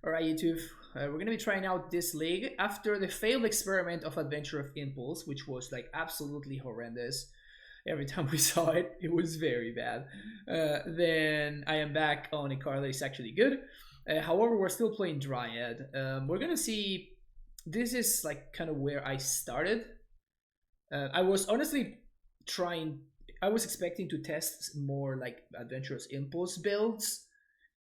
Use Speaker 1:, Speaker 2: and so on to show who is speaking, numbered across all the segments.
Speaker 1: Alright, YouTube, we're gonna be trying out this league after the failed experiment of Adventurous Impulse, which was like absolutely horrendous. Every time we saw it, it was very bad. Then I am back on a card that is actually good. However, we're still playing Dryad. We're gonna see. This is like kind of where I started. I was honestly trying. I was expecting to test more like Adventurous Impulse builds,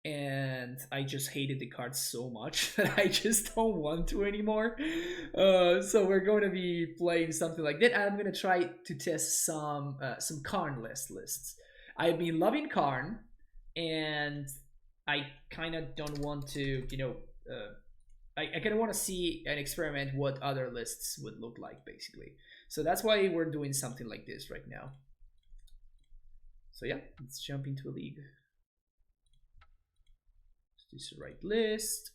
Speaker 1: and I just hated the card so much that I just don't want to anymore. So we're going to be playing something like that. I'm going to try to test some Karn lists. I've been loving Karn, and I kind of don't want to, I kind of want to see and experiment what other lists would look like, basically. So that's why we're doing something like this right now. So yeah, let's jump into a league. Is this the right list?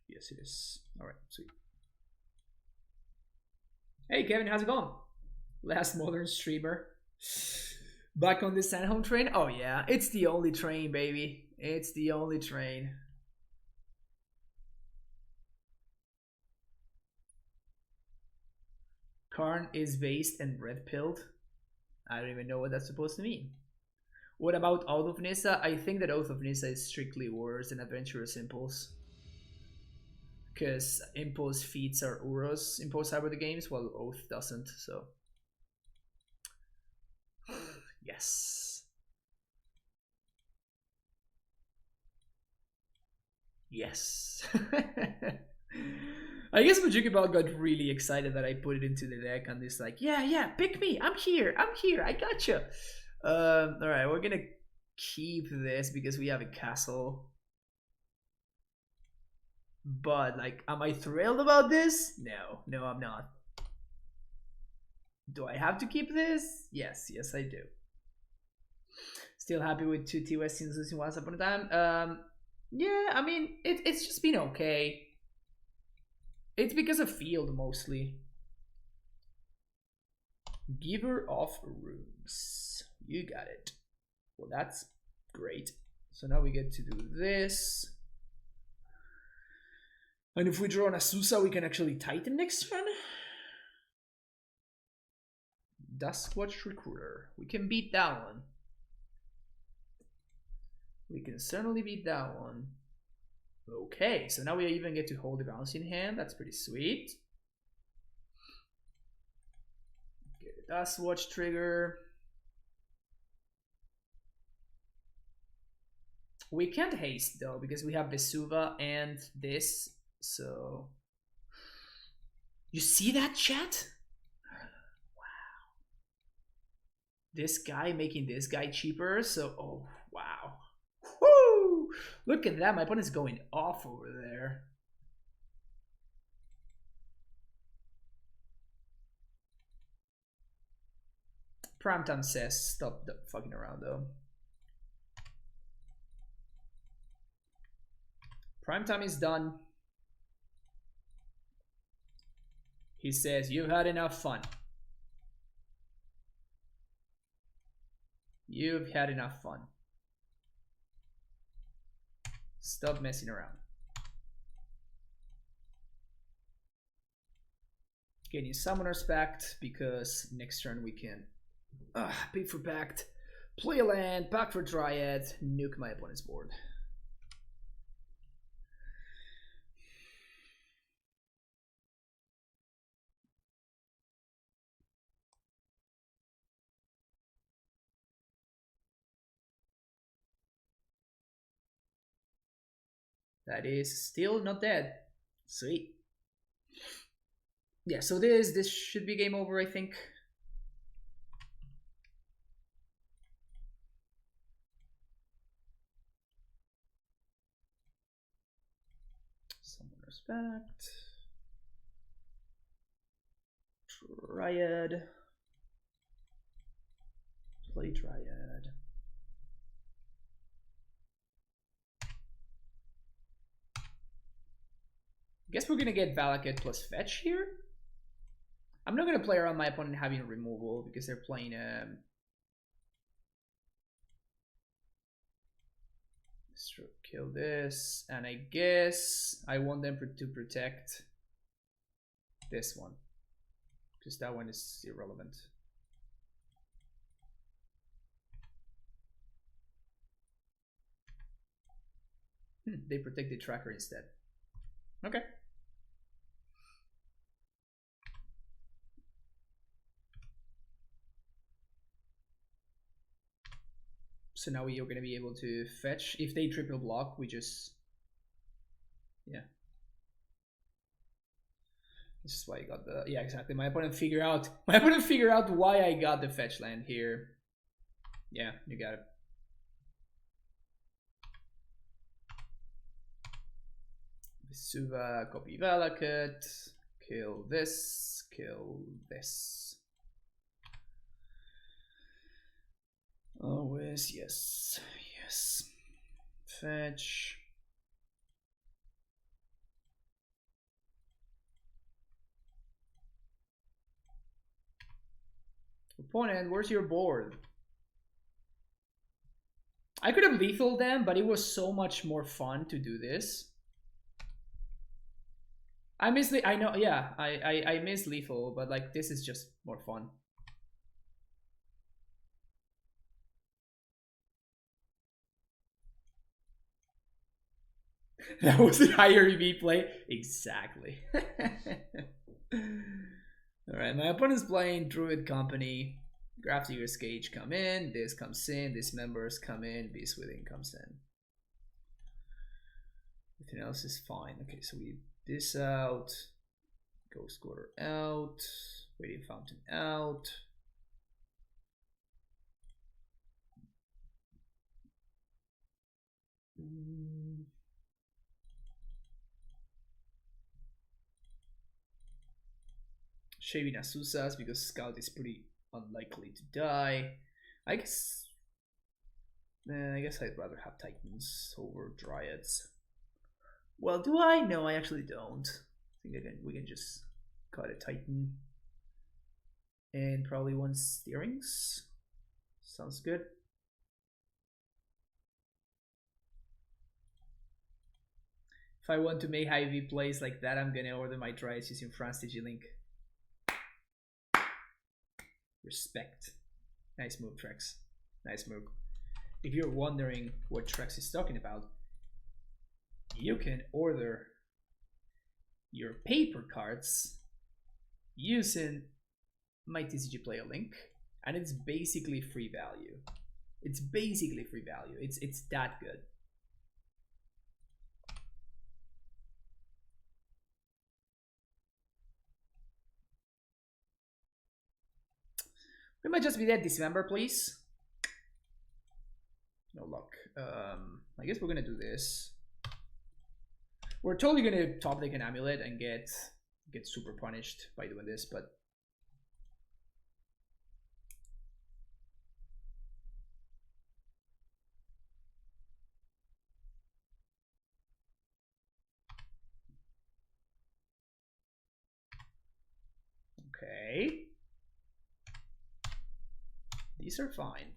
Speaker 1: Yes, it is. All right, sweet. Hey, Kevin, how's it going? Last modern streamer. Back on the Sandhome train? Oh, yeah. It's the only train, baby. It's the only train. Karn is based and red pilled. I don't even know what that's supposed to mean. What about Oath of Nissa? I think that Oath of Nissa is strictly worse than Adventurous Impulse. Because Impulse feeds our Uros in post-hybrid the games, while Oath doesn't, so. Yes. Yes. I guess Majukibal got really excited that I put it into the deck and it's like, yeah, pick me. I'm here, I gotcha. Alright, we're gonna keep this because we have a castle. But, like, am I thrilled about this? No, I'm not. Do I have to keep this? Yes, I do. Still happy with 2 TOS since losing once upon a time. Yeah, I mean, it's just been okay. It's because of field, mostly. Giver of Runes. You got it. Well, that's great. So now we get to do this. And if we draw an Asusa, we can actually Titan next turn. Duskwatch Recruiter. We can beat that one. We can certainly beat that one. Okay, so now we even get to hold the bounce in hand. That's pretty sweet. Get a Duskwatch trigger. We can't haste though because we have Vesuva and this. So you see that, chat? Wow. This guy making this guy cheaper. So oh wow. Woo! Look at that. My opponent's going off over there. Primetime says stop fucking around though. Primetime is done. He says, you've had enough fun. You've had enough fun. Stop messing around. Getting Summoner's Pact because next turn we can pay for Pact, play a land, pack for Dryad, nuke my opponent's board. That is still not dead. Sweet. Yeah, so this should be game over, I think. Summoner's Pact. Dryad. Play Dryad. Guess we're gonna get Valakut plus fetch here. I'm not gonna play around my opponent having removal because they're playing kill this, and I guess I want them to protect this one, because that one is irrelevant. They protect the tracker instead. Okay. So now we are going to be able to fetch. If they triple block, we just... Yeah. This is why I got the... Yeah, exactly. My opponent figure out why I got the fetch land here. Yeah, you got it. Vesuva, copy Valakut, kill this, kill this. Always, yes, yes. Fetch. Opponent, where's your board? I could have lethal them, but it was so much more fun to do this. I know, yeah, I miss lethal, but like this is just more fun. That was the higher EV play. Exactly. Alright, my opponent's playing Druid Company. Grafdigger's Cage come in, this comes in, these members come in, Beast Within comes in. Everything else is fine. Okay, so we this out, Ghost Quarter out, Waiting Fountain out. Shaving Asusas because Scout is pretty unlikely to die. I guess I'd rather have Titans over Dryads. Well, do I? No, I actually don't. I think we can just cut a Titan. And probably one Steerings. Sounds good. If I want to make high V plays like that, I'm gonna order my Dryads using France Digilink. Respect. Nice move, Trex. Nice move. If you're wondering what Trex is talking about, you can order your paper cards using my TCG Player link, and it's basically free value. It's basically free value. It's that good. We might just be dead this November, please. No luck. I guess we're gonna do this. We're totally gonna top deck an amuLIT and get super punished by doing this, but okay. These are fine.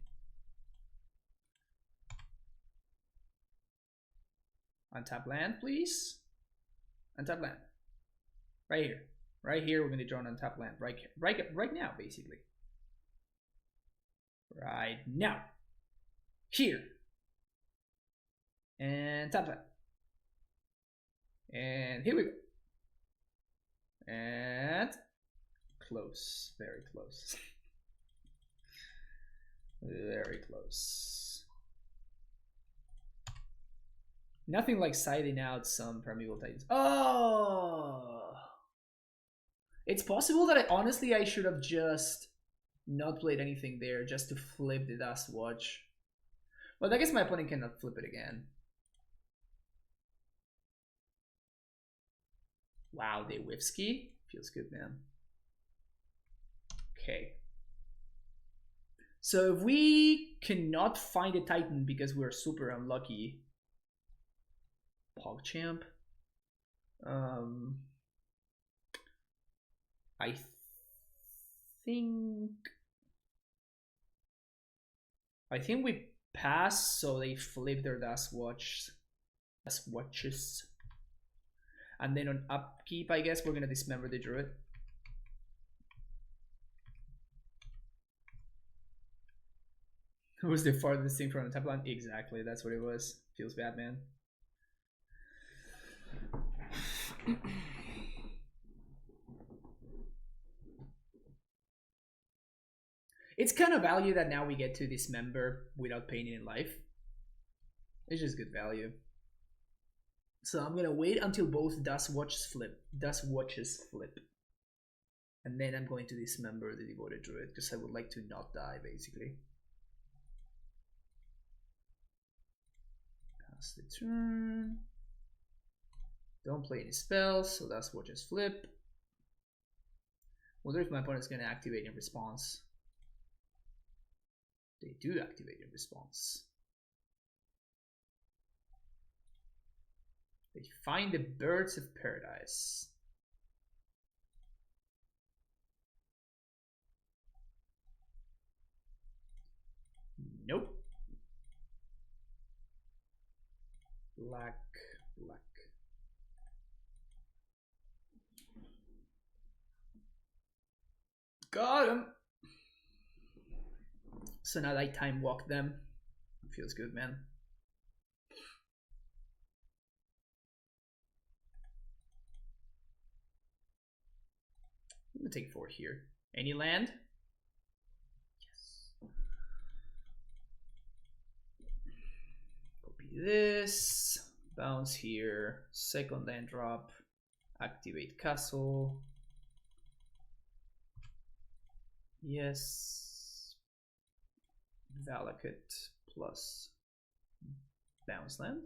Speaker 1: Untap land, please. Untap land. Right here. Right here, we're going to draw an untap land. Right now, basically. Right now. Here. And tap land. And here we go. And close. Very close. Very close. Nothing like siding out some Primeval Titans. Oh! It's possible that honestly I should have just not played anything there just to flip the Dust Watch. But I guess my opponent cannot flip it again. Wow, they whiffski? Feels good, man. Okay. So if we cannot find a Titan because we're super unlucky, PogChamp. I think we pass, so they flip their Dust Watches. And then on upkeep, I guess we're gonna dismember the Druid. It was the farthest thing from the top line? Exactly, that's what it was. Feels bad, man. It's kind of value that now we get to dismember without paying in life. It's just good value. So I'm gonna wait until both Dust Watches flip. And then I'm going to dismember the Devoted Druid, because I would like to not die, basically. Pass the turn. Don't play any spells, so Dust Watches flip. Wonder if my opponent's gonna activate in response. They do activate in response. They find the Birds of Paradise. Nope. Black. Got him. So now I time walk them. Feels good, man. I'm gonna take 4 here. Any land? Yes. Copy this. Bounce here. Second land drop. Activate castle. Yes. Valakut plus bounce land.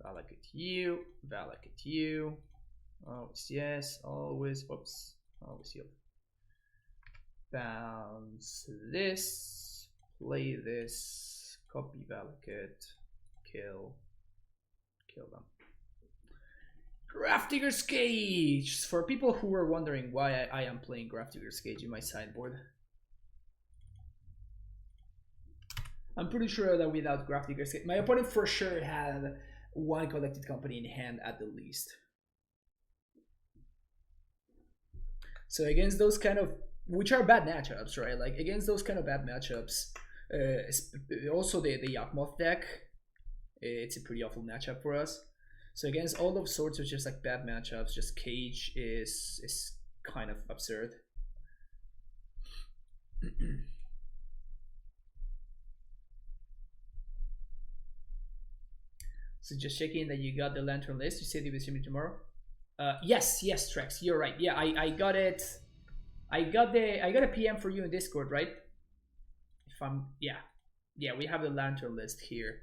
Speaker 1: Valakut you. Always yes, always, oops, always heal. Bounce this, play this, copy Valakut, kill them. Grafdigger's Cage! For people who were wondering why I am playing Grafdigger's Cage in my sideboard. I'm pretty sure that without Grafdigger's Cage, my opponent for sure had one Collected Company in hand at the least. So against those kind of, which are bad matchups, right? Like against those kind of bad matchups, also the Yakmoth deck, it's a pretty awful matchup for us. So against all of sorts of just like bad matchups, just Cage is kind of absurd. So just checking that you got the Lantern list. You said you will stream it tomorrow. Yes, Trex, you're right. Yeah, I got it. I got a PM for you in Discord, right? If I'm yeah, we have the Lantern list here.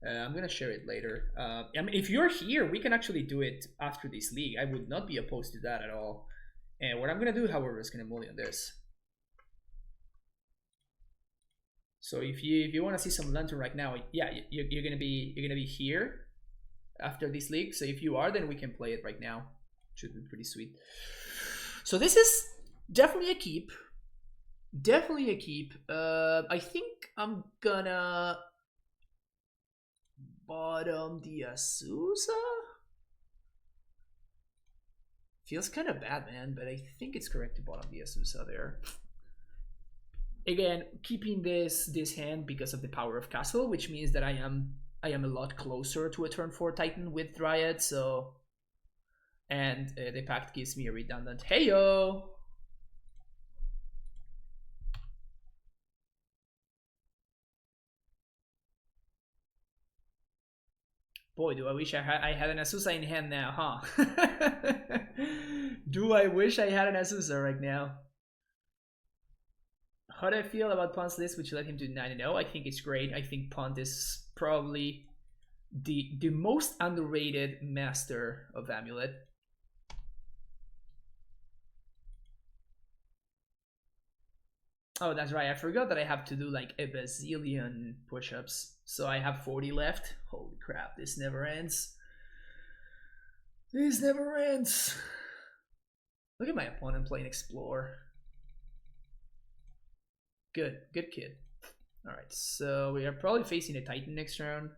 Speaker 1: I'm gonna share it later. I mean, if you're here, we can actually do it after this league. I would not be opposed to that at all. And what I'm gonna do, however, is gonna mulligan this. So if you want to see some Lantern right now, yeah, you're gonna be here after this league. So if you are, then we can play it right now. Should be pretty sweet. So this is definitely a keep. I think I'm gonna bottom the Azusa. Feels kind of bad, man, but I think it's correct to bottom the Azusa there. Again, keeping this hand because of the power of Castle, which means that I am a lot closer to a turn 4 Titan with Dryad, so... And the Pact gives me a redundant heyo! Boy, do I wish I had an Azusa in hand now, huh? Do I wish I had an Azusa right now? How do I feel about Punt's list, which led him to 9-0? I think it's great. I think Punt is probably the most underrated master of amuLIT. Oh, that's right. I forgot that I have to do like a bazillion push-ups. So I have 40 left. Holy crap, this never ends. This never ends. Look at my opponent playing Explore. Good kid. Alright, so we are probably facing a Titan next turn,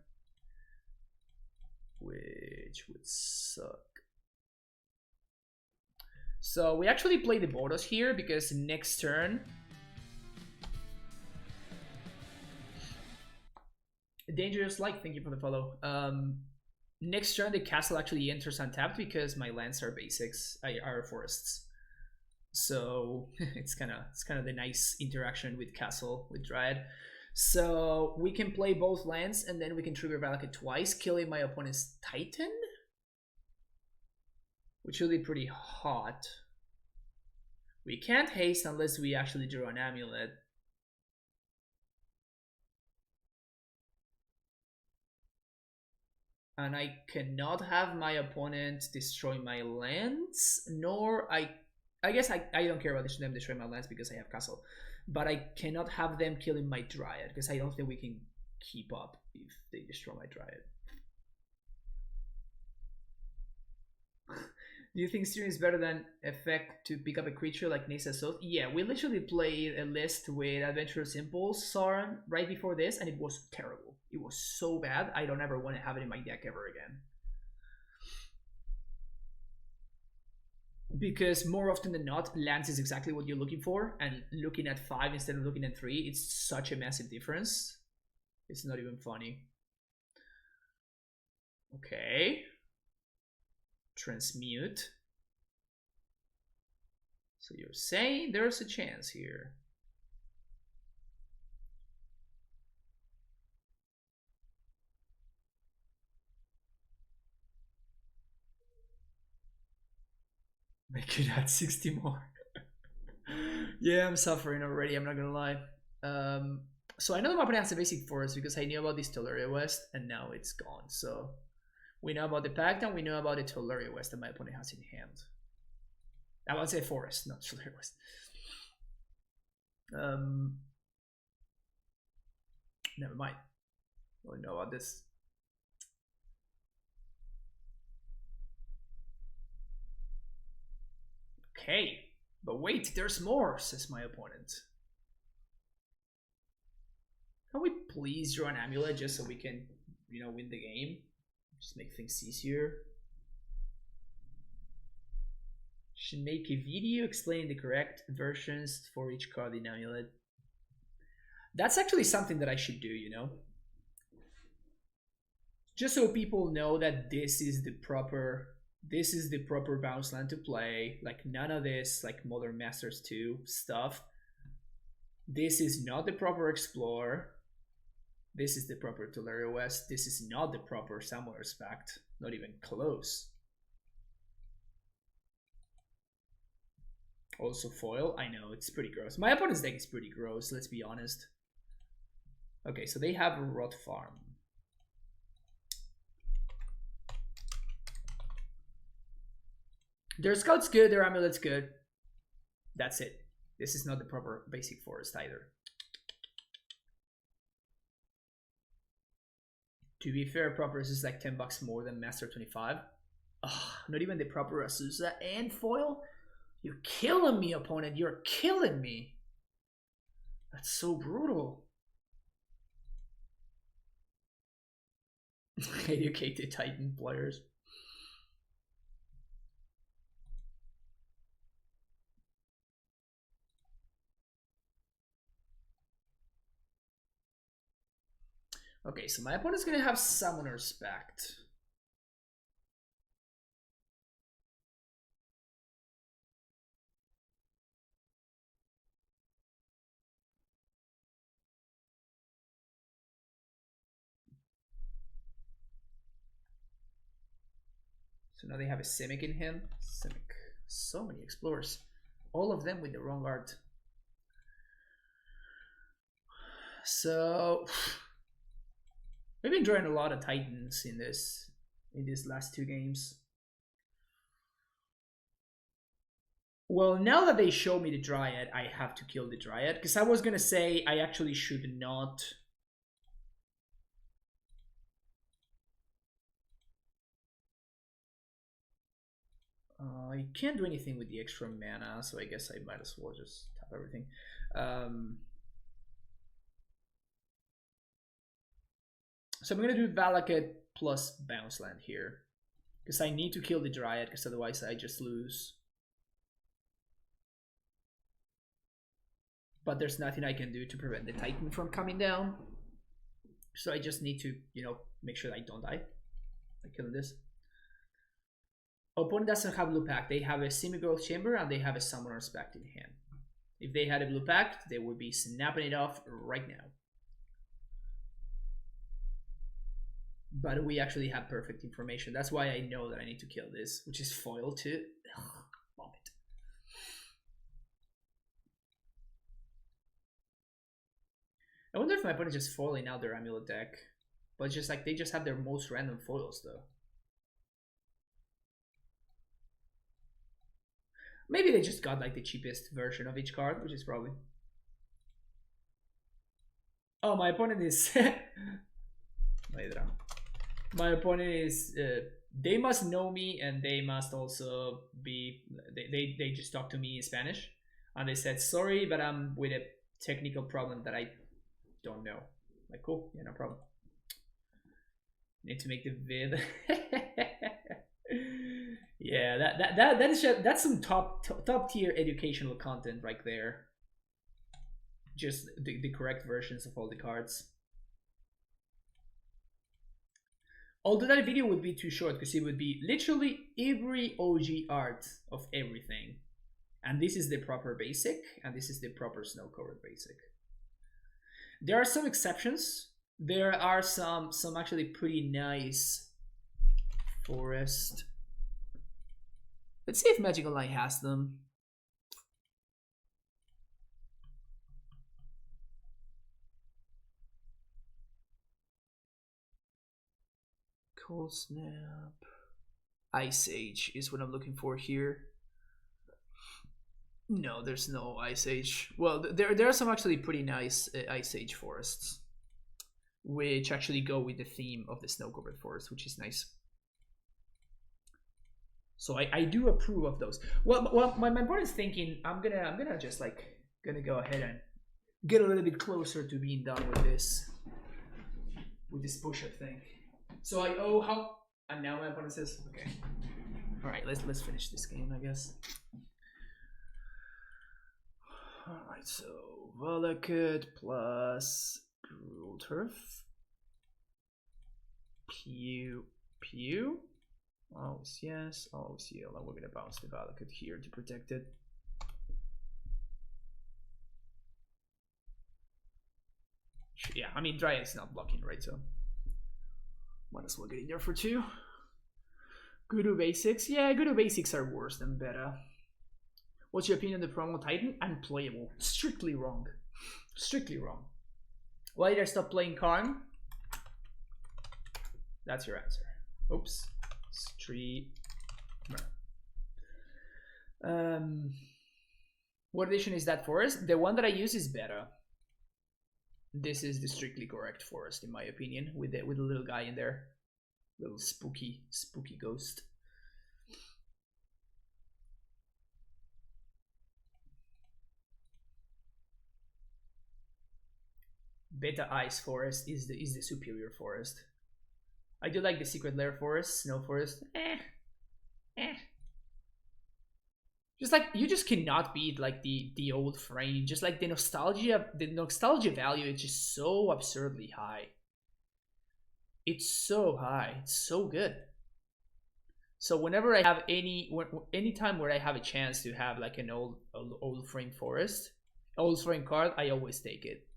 Speaker 1: which would suck. So we actually play the Boros here because next turn Dangerous Light, thank you for the follow. Next turn the castle actually enters untapped because my lands are basics, are forests. So it's kind of the nice interaction with castle with Dryad. So we can play both lands and then we can trigger Valakut twice, killing my opponent's Titan, which will be pretty hot. We can't haste unless we actually draw an amulet. And I cannot have my opponent destroy my lands, nor I guess I don't care about them destroying my lands because I have castle. But I cannot have them killing my Dryad because I don't think we can keep up if they destroy my Dryad. Do you think Steering is better than effect to pick up a creature like Nasa Soth? Yeah, we literally played a list with Adventurous Impulse Sauron right before this, and it was terrible. It was so bad, I don't ever want to have it in my deck ever again. Because more often than not, lands is exactly what you're looking for, and looking at 5 instead of looking at 3, it's such a massive difference. It's not even funny. Okay. Transmute. So you're saying there's a chance here. I could add 60 more. Yeah, I'm suffering already, I'm not gonna lie. So I know my opponent has a basic forest because I knew about this Tolaria West and now it's gone. So we know about the Pact and we know about the Tolaria West that my opponent has in hand. I would say forest, not Tolaria West. Never mind. I don't know about this. Okay, but wait, there's more, says my opponent. Can we please draw an amulet just so we can, you know, win the game? Just make things easier. Should make a video explaining the correct versions for each card in amulet. That's actually something that I should do, you know? Just so people know that this is the proper bounce land to play. Like none of this like Modern Masters 2 stuff. This is not the proper Explorer. This is the proper Tolaria West. This is not the proper Summoner's Pact. Not even close. Also foil. I know, it's pretty gross. My opponent's deck is pretty gross, let's be honest. Okay, so they have a Rot Farm. Their Scout's good, their Amulet's good. That's it. This is not the proper basic forest either. To be fair, proper is like $10 more than Master 25. Oh, not even the proper Azusa and foil? You're killing me, opponent. You're killing me. That's so brutal. Educated Titan players. Okay, so my opponent's gonna have Summoner's Pact. So now they have a Simic in hand. Simic. So many explorers. All of them with the wrong art. So we've been drawing a lot of Titans in these last 2 games. Well, now that they show me the Dryad, I have to kill the Dryad. Because I was gonna say I actually should not. I can't do anything with the extra mana, so I guess I might as well just tap everything. So I'm gonna do Valakut plus bounce land here. Because I need to kill the Dryad, because otherwise I just lose. But there's nothing I can do to prevent the Titan from coming down. So I just need to, you know, make sure that I don't die by killing this. Opponent doesn't have blue pact. They have a semi-growth chamber and they have a summoner's pact in hand. If they had a blue pact, they would be snapping it off right now. But we actually have perfect information. That's why I know that I need to kill this, which is foil too. Ugh, vomit. I wonder if my opponent is just foiling out their amuLIT deck. But it's just like they just have their most random foils though. Maybe they just got like the cheapest version of each card, which is probably. Oh, my opponent is. My opponent is. They must know me, and they must also be. They just talked to me in Spanish, and they said sorry, but I'm with a technical problem that I don't know. Like, cool, yeah, no problem. Need to make the vid. Yeah, that's some top tier educational content right there. Just the correct versions of all the cards. Although that video would be too short because it would be literally every OG art of everything. And this is the proper basic, and this is the proper snow-covered basic. There are some exceptions. There are some actually pretty nice forest. Let's see if Magic Online has them. Cold Snap. Ice Age is what I'm looking for here. No, there's no Ice Age. Well, there are some actually pretty nice Ice Age forests, which actually go with the theme of the snow-covered forest, which is nice. So I do approve of those. Well, my opponent is thinking I'm gonna just like go ahead and get a little bit closer to being done with this push-up thing. So I owe how, and now my opponent says okay. All right, let's finish this game, I guess. All right, so Valakut plus Gruul Turf. Pew. Always yes, always heal, and we're gonna bounce the Valakut here to protect it. Yeah, I mean Dryad's not blocking, right? So might as well get in there for 2. Guru basics, yeah, Guru basics are worse than better. What's your opinion on the promo Titan? Unplayable. Strictly wrong. Strictly wrong. Why did I stop playing Karn? That's your answer. Oops. Street. What edition is that forest? The one that I use is better. This is the strictly correct forest, in my opinion, with a little guy in there. Little spooky ghost. Beta Ice Forest is the superior forest. I do like the Secret Lair Forest, Snow Forest. Just like you just cannot beat like the old frame. Just like the nostalgia value is just so absurdly high. It's so high. It's so good. So whenever I have any time where I have a chance to have like an old frame forest, old frame card, I always take it.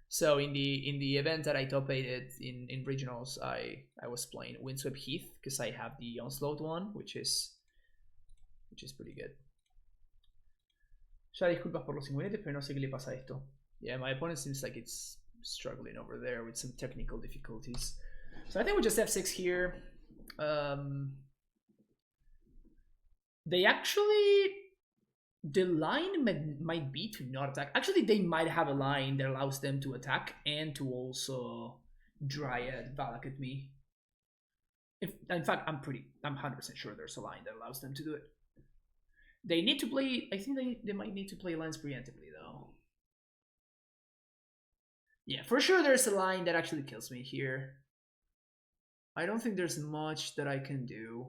Speaker 1: So in the event that I top 8'd in regionals, I was playing Windswept Heath because I have the Onslaught one, which is pretty good. Ya disculpas por los inconvenientes, pero no sé qué le pasa a esto. Yeah, my opponent seems like it's struggling over there with some technical difficulties. So I think we just F6 here. They actually... The line might be to not attack. Actually, they might have a line that allows them to attack and to also Dryad Valakut me. In fact, I'm 100% sure there's a line that allows them to do it. They need to play, I think they might need to play lines preemptively though. Yeah, for sure there's a line that actually kills me here. I don't think there's much that I can do.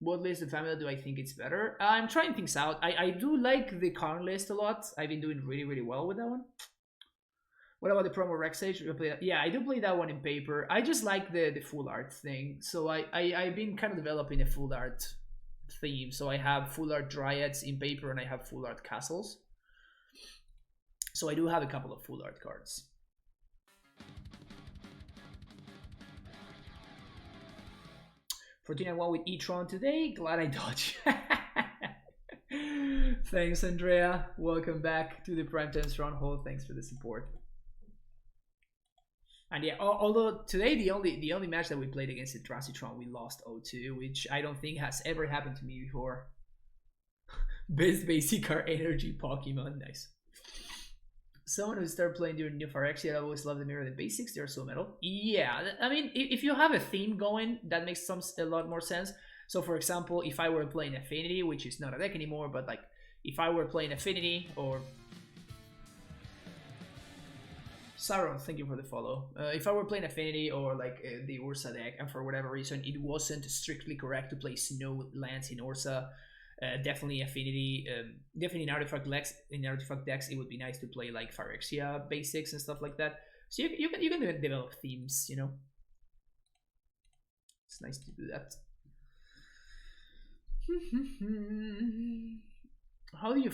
Speaker 1: What list of family do I think it's better? I'm trying things out. I do like the Karn list a lot. I've been doing really well with that one. What about the promo Rexage? Yeah, I do play that one in paper. I just like the full art thing. So I've been kind of developing a full art theme. So I have full art dryads in paper and I have full art castles. So I do have a couple of full art cards. Fortuna 1 with E-Tron today. Glad I dodged. Thanks, Andrea. Welcome back to the Primetime Stronghold. Thanks for the support. And yeah, although today the only match that we played against the Transitron, we lost 0-2, which I don't think has ever happened to me before. Best basic are energy Pokemon. Nice. Someone who started playing during New Phyrexia, I always love the mirror the basics. They're so metal. Yeah, I mean, if you have a theme going, that makes a lot more sense. So, for example, if I were playing Affinity, which is not a deck anymore, but like if I were playing Affinity or Sauron, thank you for the follow. If I were playing Affinity or like the Whirza deck, and for whatever reason it wasn't strictly correct to play snow lands in Whirza, definitely Affinity, definitely in artifact decks, it would be nice to play like Phyrexia basics and stuff like that. So you can develop themes, you know. It's nice to do that. How do you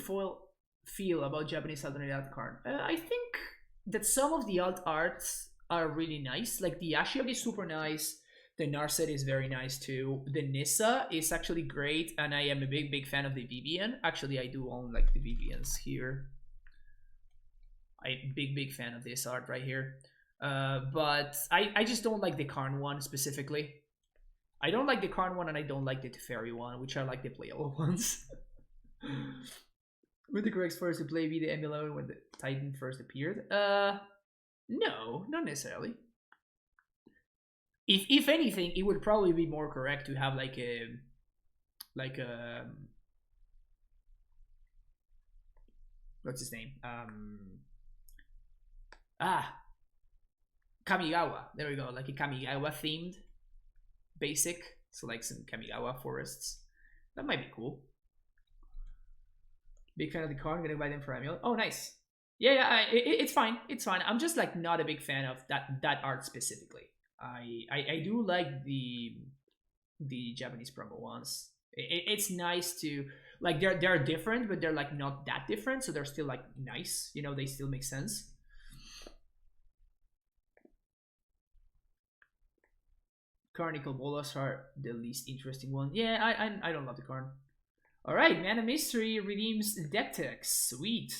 Speaker 1: feel about Japanese alternate art card? I think that some of the alt arts are really nice. Like the Ashiok is super nice. The Narset is very nice too. The Nissa is actually great, and I am a big fan of the Vivian. Actually, I do own like the Vivians here. I'm big fan of this art right here. But I just don't like the Karn one specifically. I don't like the Karn one, and I don't like the Teferi one, which are like the playable ones. Would the correct force to play be the M11 when the Titan first appeared? No, not necessarily. If anything, it would probably be more correct to have like a what's his name? Kamigawa. There we go, like a Kamigawa themed basic. So like some Kamigawa forests. That might be cool. Big fan of the card. Gonna buy them for amuLIT. Oh, nice. Yeah, it's fine. It's fine. I'm just like not a big fan of that art specifically. I do like the Japanese promo ones. It's nice to like they're different, but they're like not that different, so they're still like nice. You know, they still make sense. Carnicle Bolas are the least interesting one. Yeah, I don't love the card. All right, Mana Mystery redeems deck text. Sweet.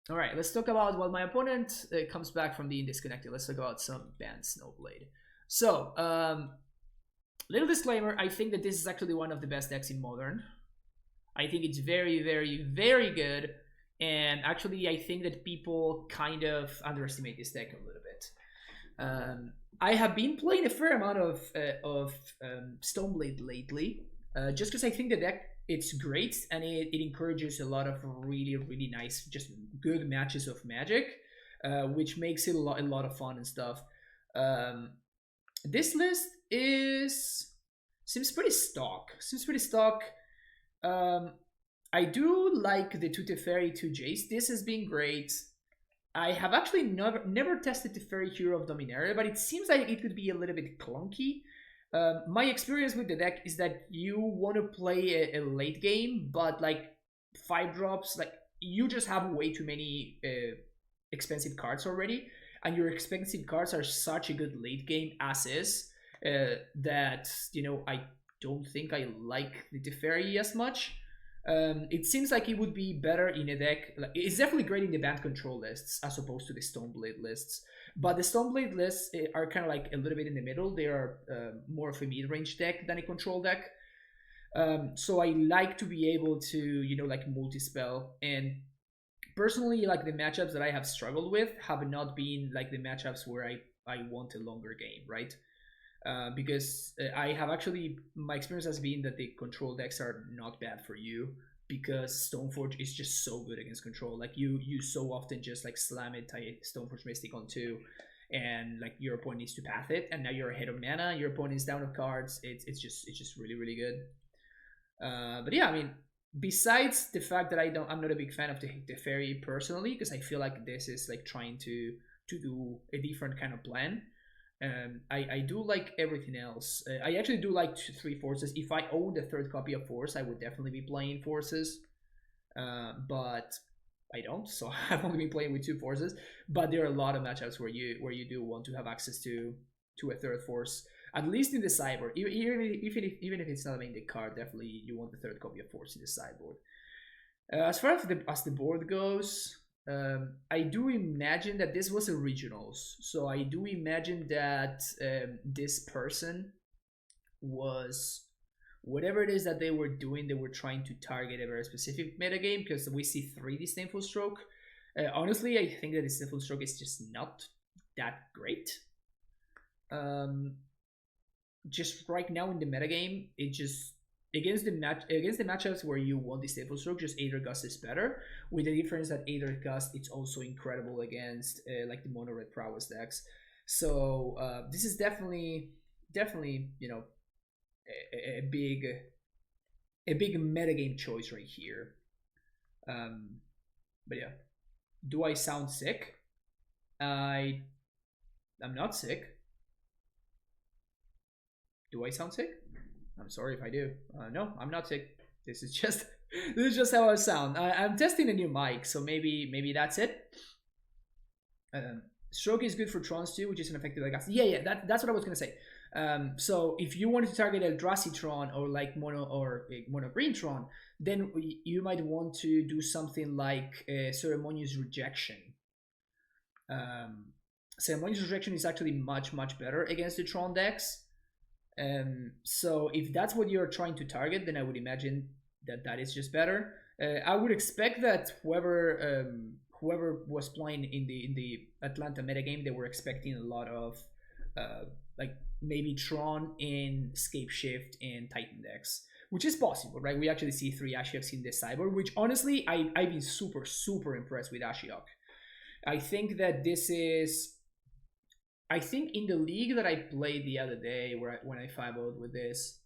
Speaker 1: All right, let's talk about while my opponent comes back from being disconnected. Let's talk about some banned Snowblade. So, little disclaimer, I think that this is actually one of the best decks in Modern. I think it's very good. And actually, I think that people kind of underestimate this deck a little bit. I have been playing a fair amount of Stoneblade lately, just because I think the deck, it's great, and it encourages a lot of really nice, just good matches of Magic, which makes it a lot of fun and stuff. This list seems pretty stock. I do like the 2 Teferi, 2 Jace. This has been great. I have actually never tested Teferi Hero of Dominaria, but it seems like it could be a little bit clunky. My experience with the deck is that you want to play a late game, but like 5 drops, like you just have way too many expensive cards already, and your expensive cards are such a good late game as is that, you know, I don't think I like the Teferi as much. It seems like it would be better in a deck. Like, it's definitely great in the band control lists as opposed to the Stoneblade lists. But the Stoneblade lists are kind of like a little bit in the middle. They are more of a mid-range deck than a control deck. So I like to be able to, you know, like multi-spell. And personally, like the matchups that I have struggled with have not been like the matchups where I want a longer game, right? because I have actually, my experience has been that the control decks are not bad for you because Stoneforge is just so good against control. Like you so often just like slam it, tie Stoneforge Mystic on 2, and like your opponent needs to path it, and now you're ahead of mana. Your opponent is down of cards. It's just really good. But yeah, I mean, besides the fact that I'm not a big fan of the Teferi personally, because I feel like this is like trying to do a different kind of plan. I do like everything else. I actually do like 3 forces. If I owned a 3rd copy of Force, I would definitely be playing forces. But I don't, so I've only been playing with 2 forces. But there are a lot of matchups where you do want to have access to a 3rd force, at least in the sideboard. Even if it's not a main deck card, definitely you want the 3rd copy of Force in the sideboard. As far as the board goes, I do imagine that this was originals, so I do imagine that this person was, whatever it is that they were doing, they were trying to target a very specific metagame, because we see 3 Disdainful Stroke. Honestly, I think that Disdainful Stroke is just not that great. Just right now in the metagame, it just against the matchups where you want the Disdainful Stroke, just Aether Gust is better, with the difference that Aether Gust it's also incredible against like the mono red prowess decks. So this is definitely you know a big metagame choice right here. But yeah, do I sound sick? I'm not sick. Do I sound sick? I'm sorry if I do. No, I'm not sick. This is just how I sound. I'm testing a new mic, so maybe that's it. Stroke is good for Trons too, which is an effective like yeah. That's what I was gonna say. So if you wanted to target Eldrazi Tron or like mono green Tron, then you might want to do something like Ceremonious Rejection. Ceremonious Rejection is actually much better against the Tron decks. So if that's what you're trying to target, then I would imagine that is just better. I would expect that whoever was playing in the Atlanta metagame, they were expecting a lot of like maybe Tron in Scape Shift and Titan decks, which is possible, right? We actually see 3 Ashioks in the sideboard, which honestly I've been super impressed with Ashiok. I think that this is, I think in the league that I played the other day, when I 5-0'd with this,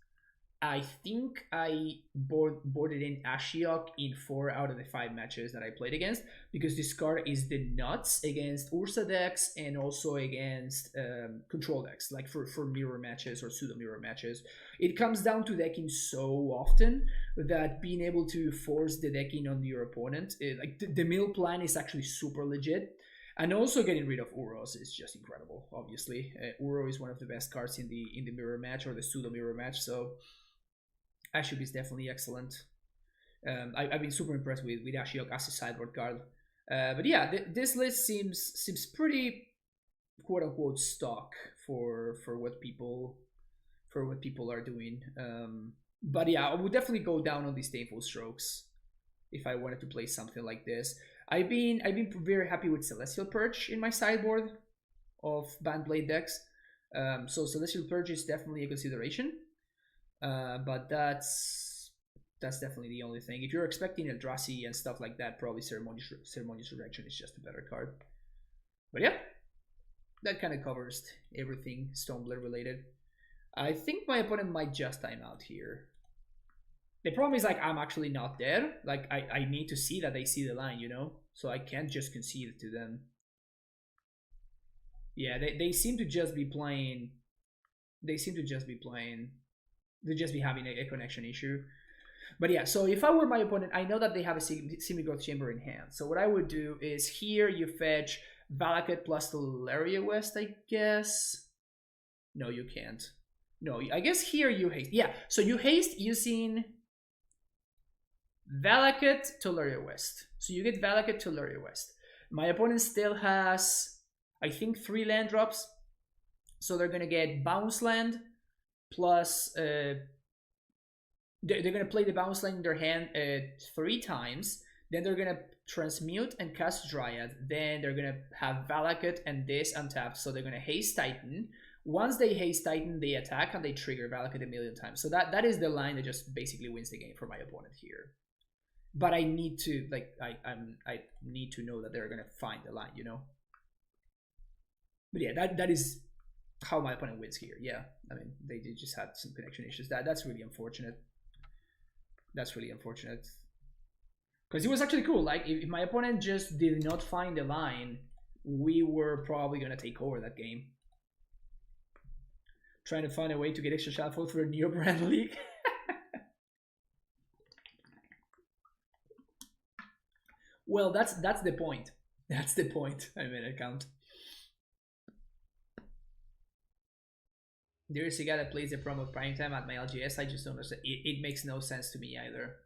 Speaker 1: I think I boarded in Ashiok in 4 out of the 5 matches that I played against, because this card is the nuts against Ursa decks and also against control decks, like for mirror matches or pseudo mirror matches. It comes down to decking so often that being able to force the decking on your opponent, like the mill plan is actually super legit. And also getting rid of Uros is just incredible, obviously. Uro is one of the best cards in the mirror match or the pseudo mirror match, so Ashiok is definitely excellent. I've been super impressed with Ashiok as a sideboard card. But yeah, this list seems pretty quote unquote stock for what people are doing. But yeah, I would definitely go down on these Disdainful Strokes if I wanted to play something like this. I've been very happy with Celestial Purge in my sideboard of Bandblade decks. So Celestial Purge is definitely a consideration. But that's definitely the only thing. If you're expecting Eldrazi and stuff like that, probably Ceremonious Rejection is just a better card. But yeah, that kind of covers everything Stoneblade related. I think my opponent might just time out here. The problem is, like, I'm actually not there. Like, I need to see that they see the line, you know? So I can't just concede to them. Yeah, they seem to just be playing... They just be having a connection issue. But yeah, so if I were my opponent, I know that they have a Simigrowth Chamber in hand. So what I would do is here you fetch Valakut plus Teleria West, I guess. No, you can't. No, I guess here you haste. Yeah, so you haste using Valakut Teleria West. So you get Valakut Teleria West. My opponent still has, I think, 3 land drops. So they're going to get Bounce Land plus... they're going to play the Bounce Land in their hand 3 times. Then they're going to transmute and cast Dryad. Then they're going to have Valakut and this untapped. So they're going to haste Titan Once they haste Titan, they attack and they trigger Valakut a million times. So that is the line that just basically wins the game for my opponent here. But I need to I need to know that they're gonna find the line, you know. But yeah, that is how my opponent wins here. Yeah, I mean they just had some connection issues. That's really unfortunate. That's really unfortunate. Because it was actually cool. Like if my opponent just did not find the line, we were probably gonna take over that game. Trying to find a way to get extra shuffle for a Neo Brand League. Well, that's the point. That's the point. I made a count. There's a guy that plays the promo prime time at my LGS. I just don't understand. It makes no sense to me either.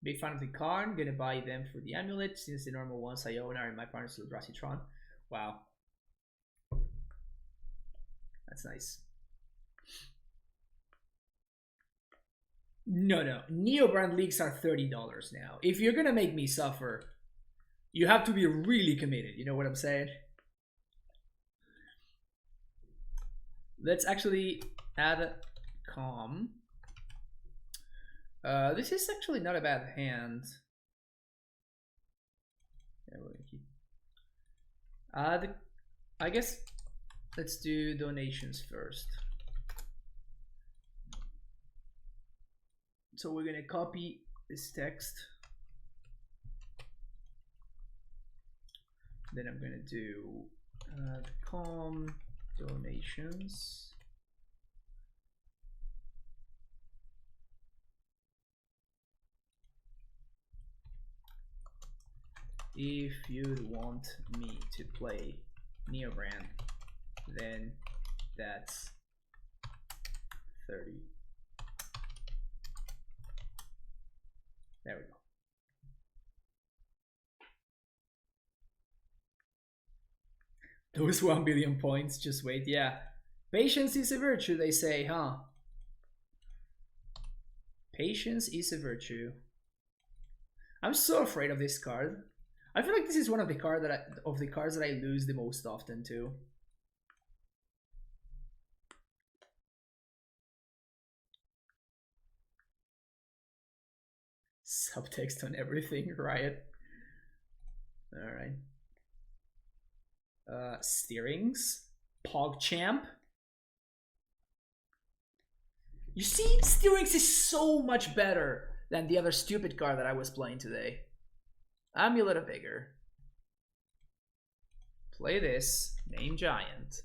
Speaker 1: Big fan of the card. Gonna buy them for the amulet since the normal ones I own are in my partner's Eldrazi-tron. Wow. That's nice. No. Neo Brand Leagues are $30 now. If you're gonna make me suffer, you have to be really committed. You know what I'm saying? Let's actually add calm. This is actually not a bad hand. Yeah, we're gonna keep. I guess let's do donations first. So we're gonna copy this text. Then I'm gonna do com donations. If you want me to play Neobrand, then that's 30. There we go. Those 1 billion points, just wait. Yeah. Patience is a virtue, they say, huh? Patience is a virtue. I'm so afraid of this card. I feel like this is one of the cards that I lose the most often too. Subtext on everything, Riot. Alright. Steerings. PogChamp. You see, Steerings is so much better than the other stupid card that I was playing today. amuLIT of Vigor. Play this. Name Giant.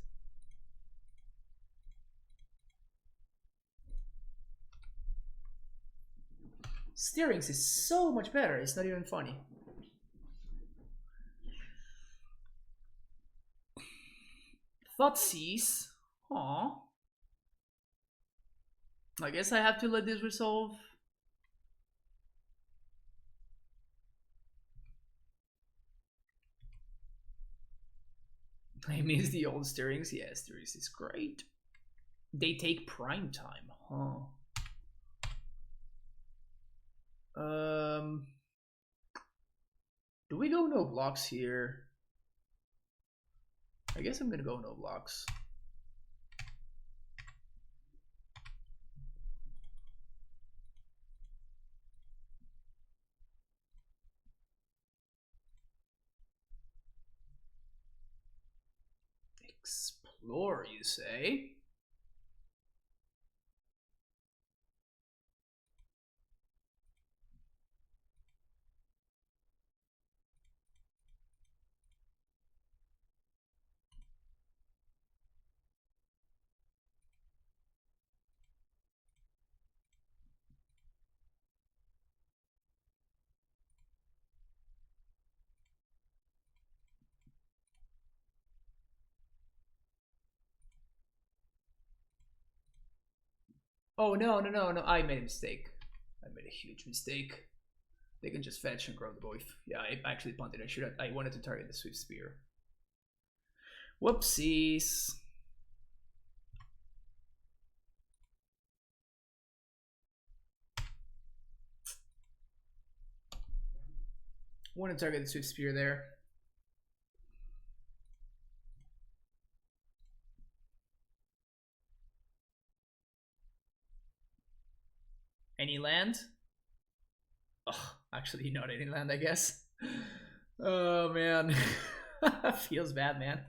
Speaker 1: Steerings is so much better, it's not even funny. Thoughtseize. Aww. I guess I have to let this resolve. I miss the old Steerings. Yeah, Steerings is great. They take prime time, huh? Do we go no blocks here? I guess I'm gonna go no blocks. Explore, you say? Oh, no. I made a mistake. I made a huge mistake. They can just fetch and grow the both. Yeah, I actually punted. I wanted to target the Swift Spear. Whoopsies. Want to target the Swift Spear there. Any land? Oh, actually not any land, I guess. Oh man. Feels bad, man.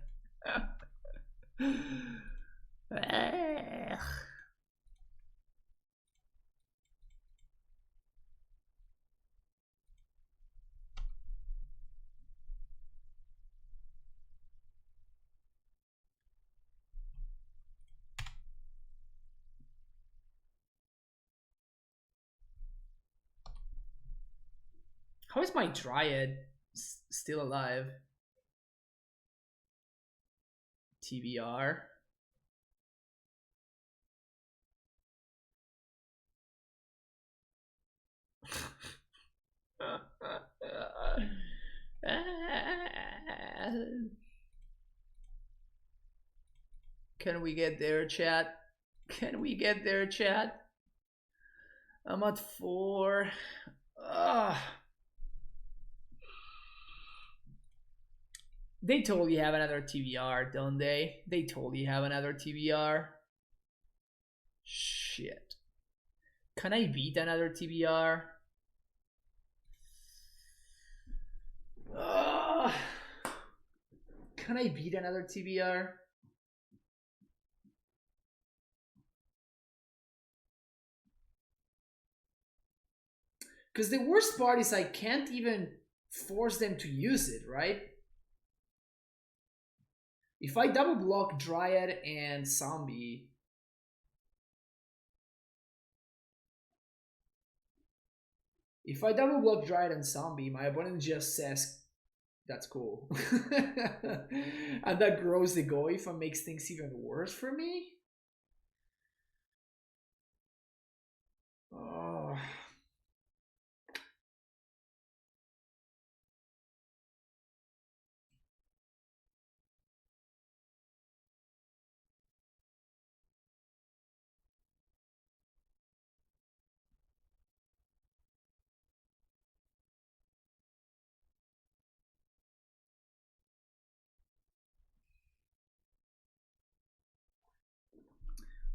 Speaker 1: How is my Dryad still alive? TBR. Can we get there, chat? Can we get there, chat? I'm at 4. They totally have another TBR, don't they? They totally have another TBR. Shit. Can I beat another TBR? Can I beat another TBR? Because the worst part is I can't even force them to use it, right? If I double block Dryad and Zombie, my opponent just says, that's cool. And that grows the Goif and makes things even worse for me. Oh.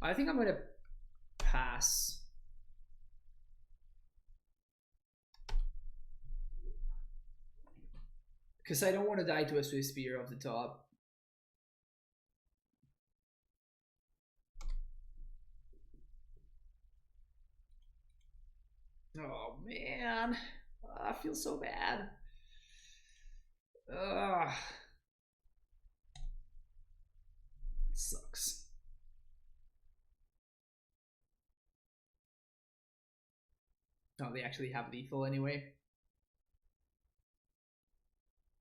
Speaker 1: I think I'm gonna pass. Because I don't want to die to a Swiss Spear off the top. Oh man, I feel so bad. Ugh. It sucks. Oh, they actually have lethal anyway.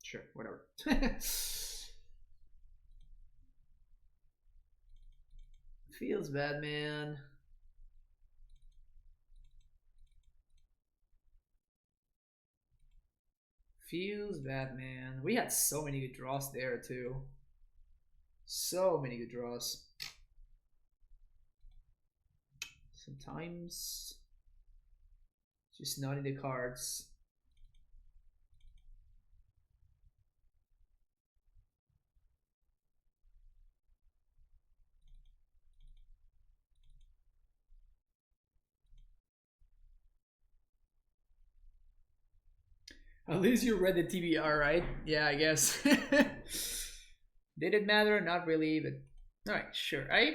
Speaker 1: Sure, whatever. Feels bad, man. Feels bad, man. We had so many good draws there, too. So many good draws. Sometimes just not in the cards. At least you read the TBR, right? Yeah, I guess. Did it matter? Not really, but alright, sure. Yeah,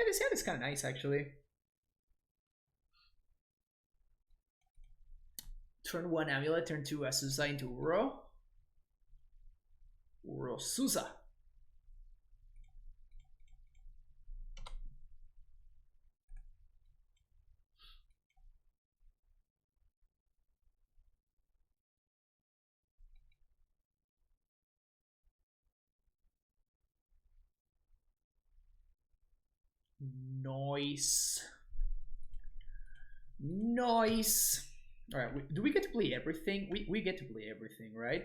Speaker 1: this hand is kind of nice actually. Turn 1 amuLIT, turn 2 Azusa into Uro. Uro Susa. Nice. Nice. Alright, do we get to play everything? We get to play everything, right?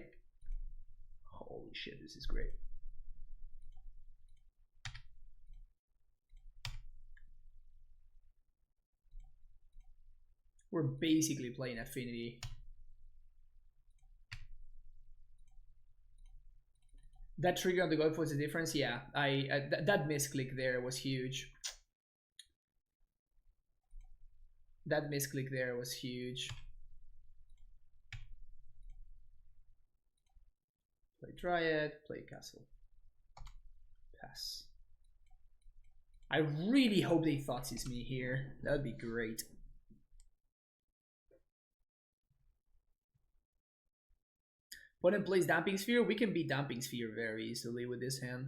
Speaker 1: Holy shit, this is great. We're basically playing Affinity. That trigger on the Goif was the difference? Yeah, that misclick there was huge. That misclick there was huge. Play Dryad, play Castle. Pass. I really hope they Thoughtseize me here. That would be great. Opponent plays Damping Sphere. We can beat Damping Sphere very easily with this hand.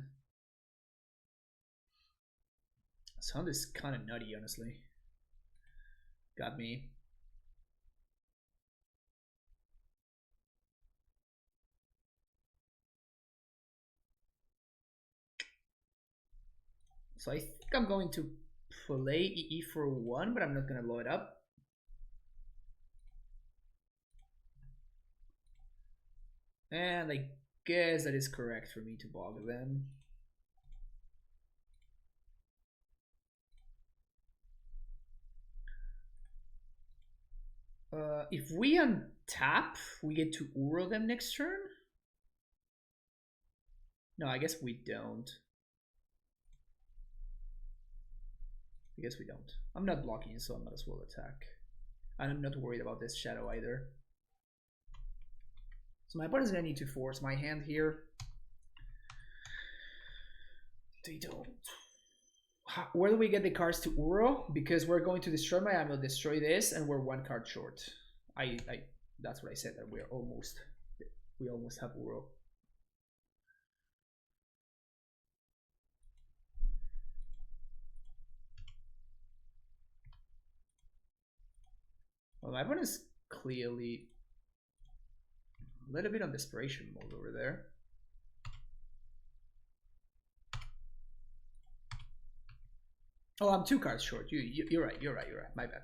Speaker 1: This hand is kind of nutty, honestly. Got me. So I think I'm going to play EE for 1, but I'm not going to blow it up. And I guess that is correct for me to bog them. If we untap, we get to Uro them next turn? No, I guess we don't. I guess we don't. I'm not blocking, so I might as well attack. And I'm not worried about this shadow either. So my opponent's gonna need to force my hand here. They don't. Where do we get the cards to Uro? Because we're going to destroy my amuLIT, destroy this, and we're 1 card short. That's what I said, that we almost have Uro. Well, my opponent's clearly a little bit on desperation mode over there. Oh, I'm 2 cards short. You're right. My bad.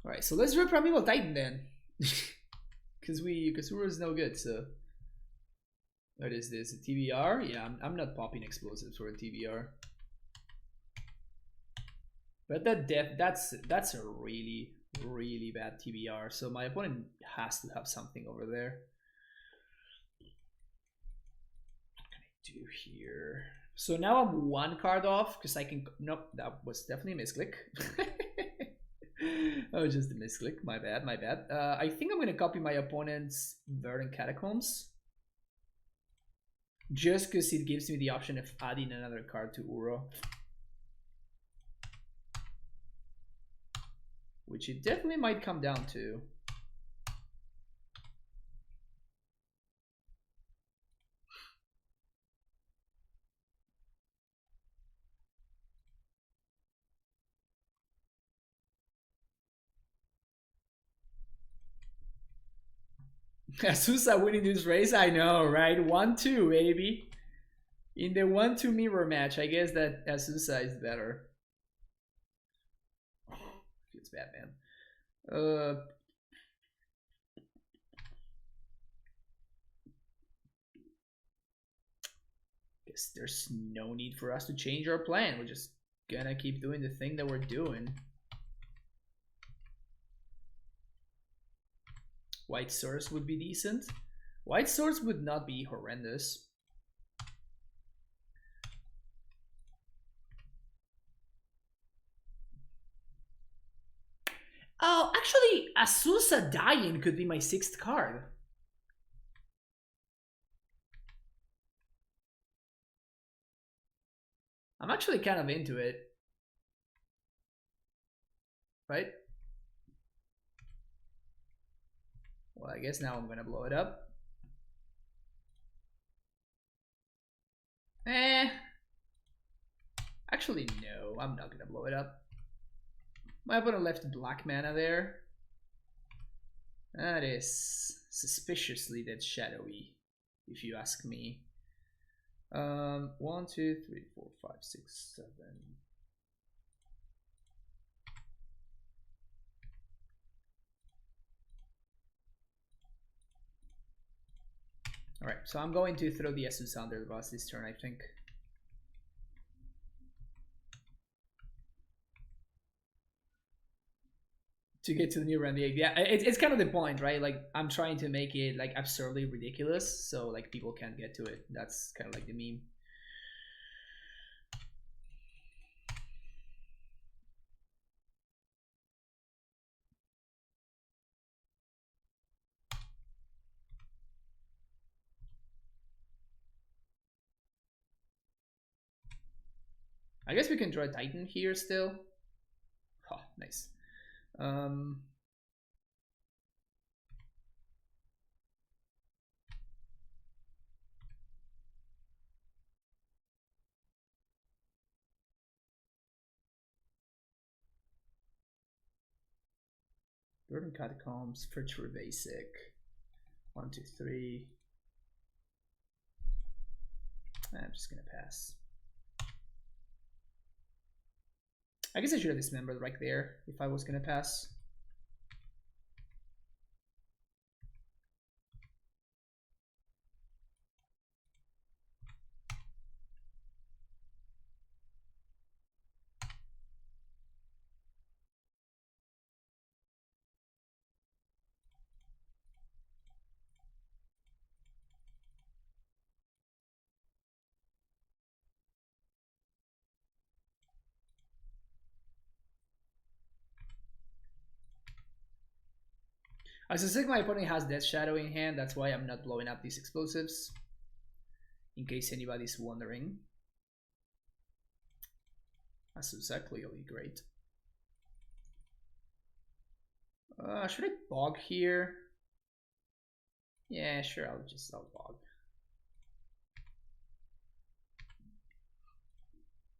Speaker 1: All right, so let's rip Primeval Titan then, because Uro is no good. So what is this? A TBR? Yeah, I'm not popping explosives for a TBR. But that's a really bad TBR. So my opponent has to have something over there. What can I do here? So now I'm 1 card off because I can. Nope, that was definitely a misclick. Oh, just a misclick. My bad. I think I'm gonna copy my opponent's Verdant Catacombs, just because it gives me the option of adding another card to Uro, which it definitely might come down to. Azusa winning this race, I know, right? 1-2, baby. In the 1-2 mirror match, I guess that Azusa is better. Feels bad, man. Guess there's no need for us to change our plan. We're just gonna keep doing the thing that we're doing. White Source would be decent. White Source would not be horrendous. Oh, actually, Azusa dying could be my 6th card. I'm actually kind of into it. Right? Well, I guess now I'm gonna blow it up. Actually, no, I'm not gonna blow it up. My opponent left black mana there. That is suspiciously that shadowy, if you ask me. 1, 2, 3, 4, 5, 6, 7. All right, so I'm going to throw the Azusa under the bus this turn, I think. To get to the new round, yeah, it's kind of the point, right? Like, I'm trying to make it like absurdly ridiculous, so like people can't get to it. That's kind of like the meme. I guess we can draw a Titan here still. Oh, nice. Burden Catacombs, Virtual Basic. 1, 2, 3. I'm just gonna pass. I guess I should have dismembered right there if I was gonna pass. I suspect my opponent has Death Shadow in hand, that's why I'm not blowing up these explosives. In case anybody's wondering. That's exactly great. Should I bog here? Yeah, sure, I'll bog.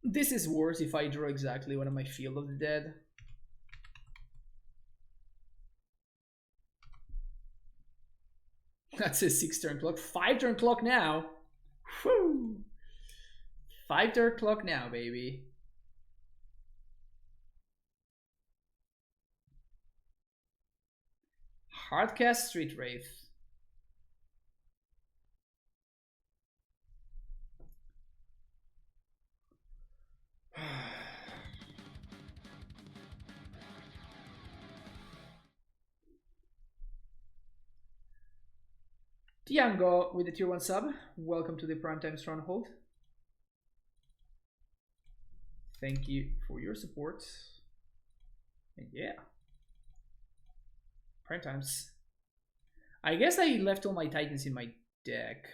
Speaker 1: This is worse if I draw exactly one of my Field of the Dead. That's a 6-turn clock. 5-turn clock now. Whew. 5-turn clock now, baby. Hardcast Street Wraith. Tiango with the tier 1 sub. Welcome to the Primetime Stronghold. Thank you for your support. And yeah. Primetimes. I guess I left all my Titans in my deck.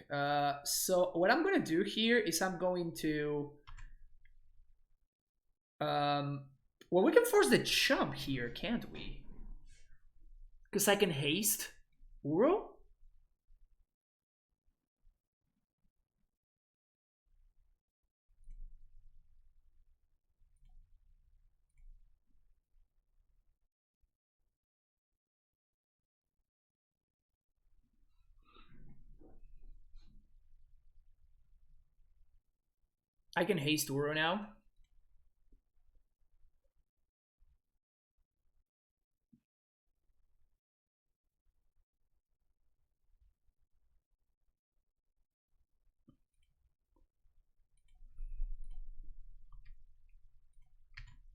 Speaker 1: So what I'm gonna do here is I'm going to well, we can force the chump here, can't we? Because I can haste Uro? I can haste Uro now.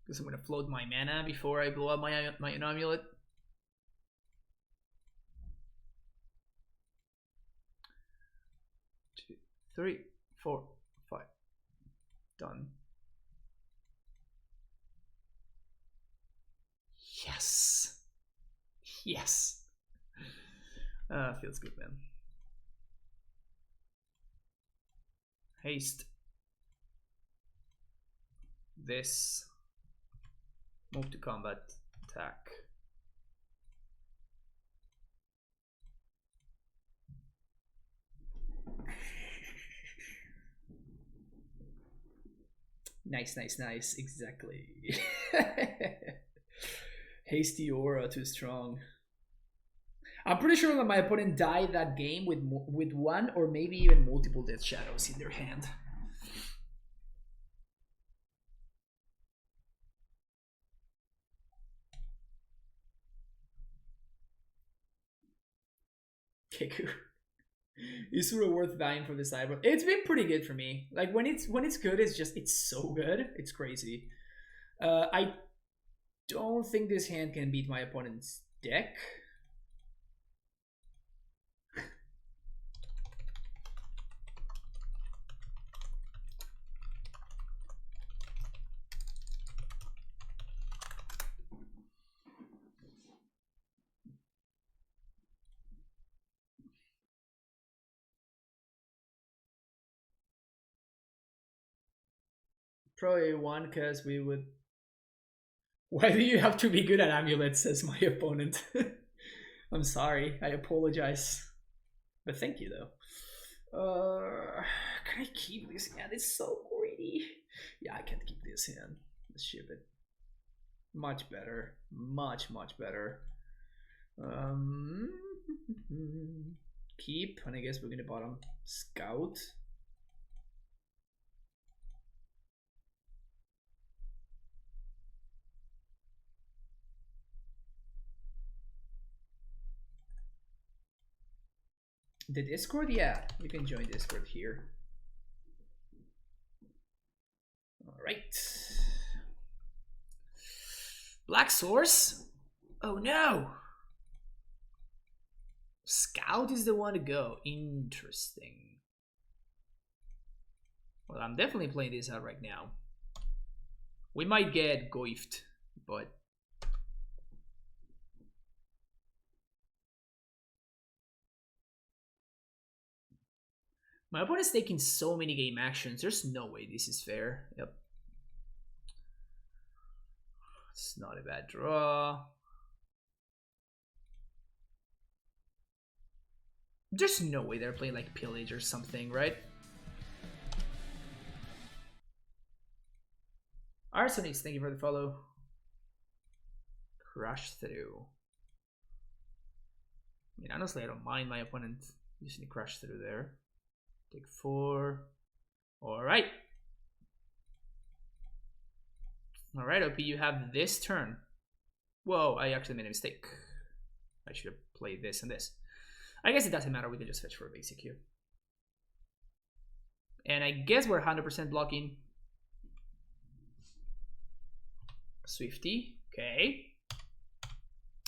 Speaker 1: Because I'm gonna float my mana before I blow up my amuLIT. Two, 3, 4, 5. Done. Yes. Yes. Feels good, man. Haste. This. Move to combat. Attack. Nice, nice, nice. Exactly. Hasty Aura, too strong. I'm pretty sure that my opponent died that game with one or maybe even multiple Death Shadows in their hand. Keku. Is Uro worth buying for the sideboard? It's been pretty good for me. Like when it's good, it's so good. It's crazy. I don't think this hand can beat my opponent's deck. Probably one, because we would... Why do you have to be good at amuLIT, says my opponent. I'm sorry, I apologize. But thank you, though. Can I keep this hand? It's so greedy. Yeah, I can't keep this hand. Let's ship it. Much better. Much better. Keep, and I guess we're gonna bottom scout. The Discord? Yeah, you can join Discord here. Alright. Black Source? Oh no! Scout is the one to go. Interesting. Well, I'm definitely playing this out right now. We might get goifed, but... My opponent's taking so many game actions. There's no way this is fair. Yep. It's not a bad draw. There's no way they're playing like Pillage or something, right? Arsonix, thank you for the follow. Crush through. I mean, honestly, I don't mind my opponent using the crush through there. Take 4. Alright. Alright, OP, you have this turn. Whoa, I actually made a mistake. I should have played this and this. I guess it doesn't matter, we can just fetch for a basic Q. And I guess we're 100% blocking. Swifty, okay.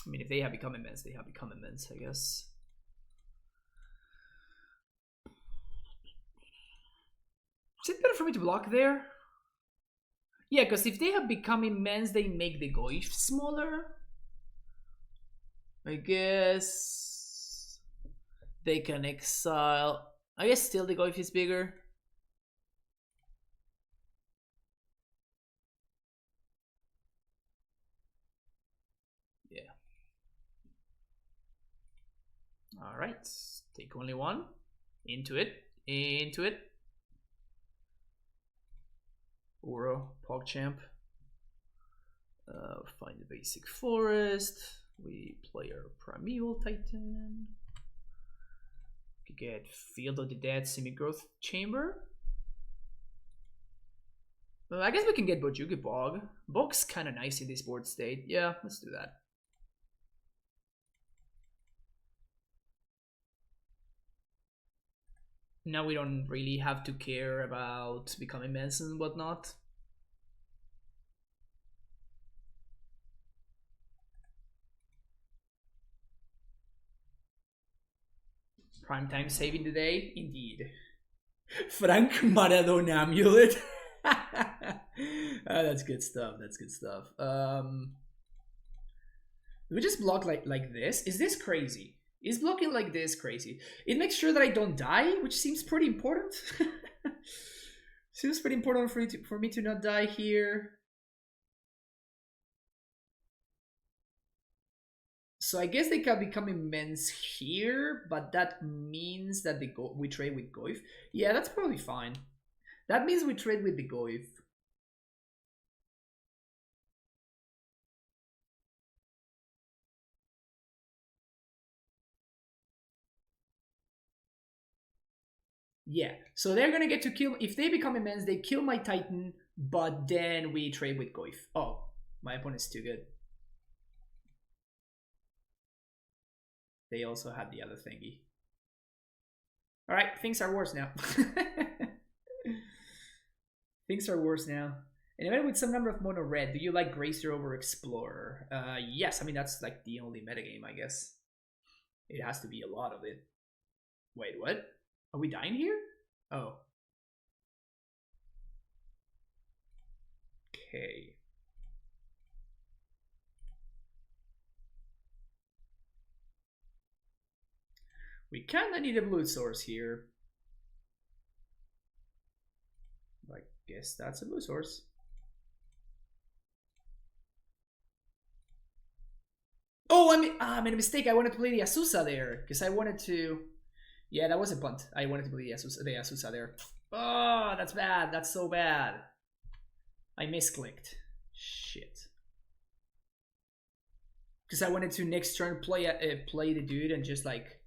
Speaker 1: I mean, if they have become immense, they have become immense, I guess. Is it better for me to block there? Yeah, because if they have become immense, they make the goif smaller. I guess they can exile. I guess still the goif is bigger. Yeah. Alright. Take only one. Into it. Into it. Uro, PogChamp. Find the basic forest. We play our Primeval Titan. We get Field of the Dead Semi-Growth Chamber. I guess we can get Bojuki Bog. Bog's kind of nice in this board state. Yeah, let's do that. Now we don't really have to care about becoming immense and whatnot. Primetime saving the day, indeed. Frank Maradona amuLIT. That's good stuff. That's good stuff. We just block like this. Is this crazy? Is blocking like this crazy? It makes sure that I don't die, which seems pretty important. Seems pretty important for me to not die here. So I guess they can become immense here, but that means that we trade with goif. Yeah, that's probably fine. That means we trade with the goif. Yeah, so they're gonna get to kill, if they become immense, they kill my Titan, but then we trade with goif. Oh, my opponent's too good. They also have the other thingy. Alright, things are worse now. Things are worse now. And even with some number of mono red, do you like Gracer over Explorer? Yes, I mean that's like the only metagame, I guess. It has to be a lot of it. Wait, what? Are we dying here? Oh. Okay. We kinda need a blue source here. Like, Guess that's a blue source. Oh, I made a mistake. I wanted to play the Azusa there because I wanted to. Yeah, that was a punt. I wanted to play the Azusa there. Oh, that's bad. That's so bad. I misclicked. Shit. Because I wanted to next turn play the dude and just like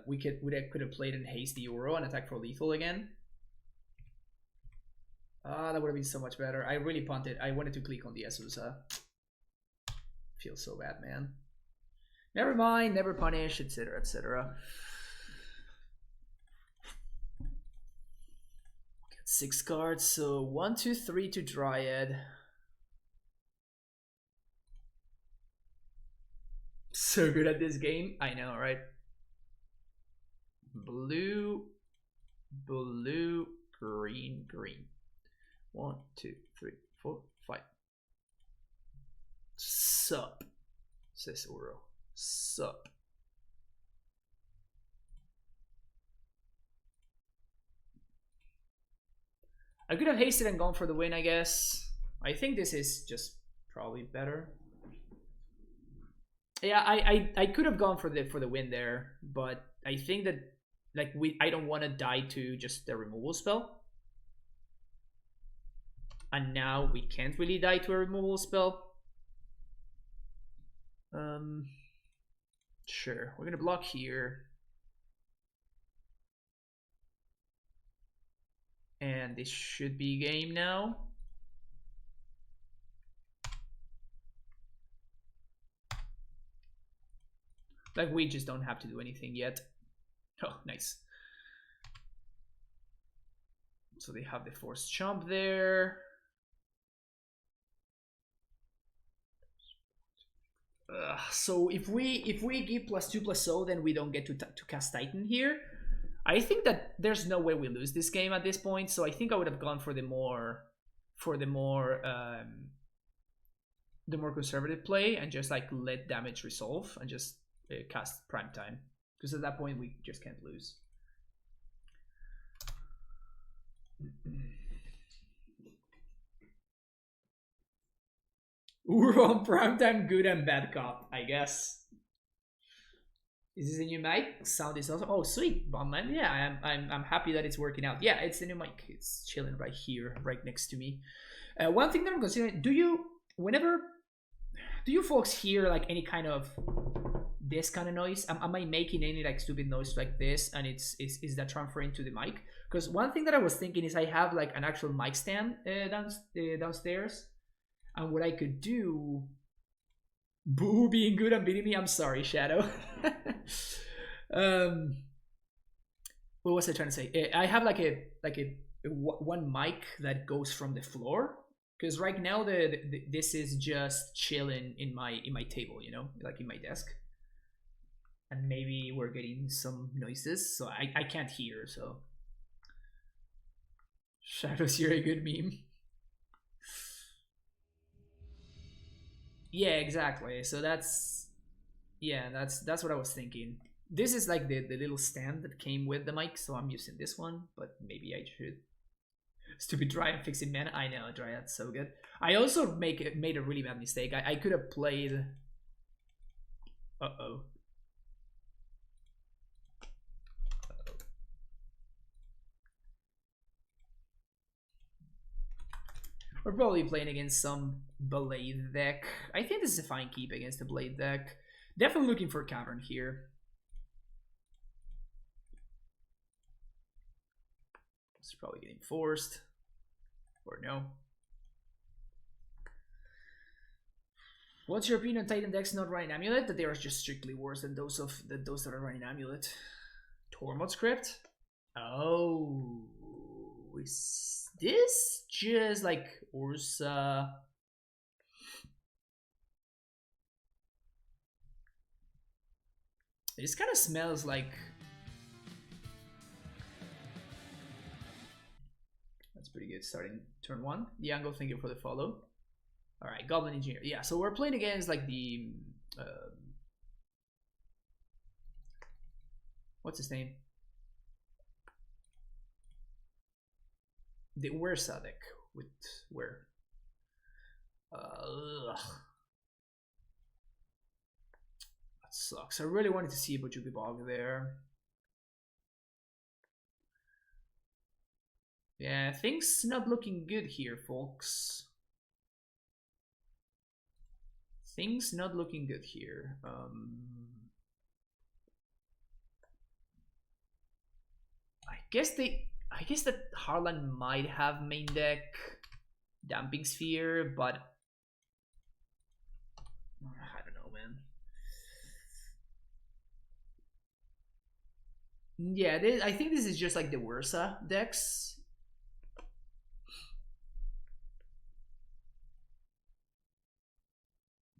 Speaker 1: we could have played in haste the Euro and attack for lethal again. Ah, that would have been so much better. I really punted. I wanted to click on the Azusa. Feels so bad, man. Never mind, never punish, etc., etc. 6 cards, so 1, 2, 3 to Dryad. So good at this game. I know, right? Blue, blue, green, green. 1, 2, 3, 4, 5. Sup, says Uro. Sup. I could have hasted and gone for the win, I guess. I think this is just probably better. Yeah, I could have gone for the win there, but I think that like I don't want to die to just the removal spell. And now we can't really die to a removal spell. Sure, we're gonna block here. And this should be game now. Like we just don't have to do anything yet. Oh, nice. So they have the forced chomp there. So if we give +2/+0, then we don't get to cast Titan here. I think that there's no way we lose this game at this point. So I think I would have gone for the more conservative play and just like let damage resolve and just cast Prime Time, because at that point we just can't lose. We're on Primetime, good and bad cop, I guess. Is this a new mic? Sound is awesome. Oh, sweet, man. Yeah, I'm happy that it's working out. Yeah, it's a new mic. It's chilling right here, right next to me. One thing that I'm considering: do you folks hear like any kind of this kind of noise? Am I making any like stupid noise like this? And is that transferring to the mic? Because one thing that I was thinking is I have like an actual mic stand downstairs. And what I could do, Boo being good and beating me. I'm sorry, Shadow. What was I trying to say? I have like a one mic that goes from the floor, because right now this is just chilling in my table, you know, like in my desk. And maybe we're getting some noises, so I can't hear. So Shadows, you're a good meme. Yeah, exactly. So that's what I was thinking. This is like the little stand that came with the mic, so I'm using this one, but maybe I should. Stupid Dryad fixing mana. I know, Dryad's so good. I also made a really bad mistake. I could have played. Uh-oh. We're probably playing against some Blade deck. I think this is a fine keep against the Blade deck. Definitely looking for a cavern here. It's probably getting forced. Or no. What's your opinion on Titan decks not running amuLIT? That they are just strictly worse than those that are running amuLIT. Tormod script? Oh, is this just like Whirza? This kind of smells like. That's pretty good. Starting turn 1. Yango, thank you for the follow. All right, Goblin Engineer. Yeah, so we're playing against like the what's his name? the Whirza deck with where. That sucks. I really wanted to see Bojuki Bog there. Yeah, things not looking good here, folks. Things not looking good here. I guess that Harlan might have main deck Damping Sphere, but I don't know, man. Yeah, I think this is just like the Whirza decks.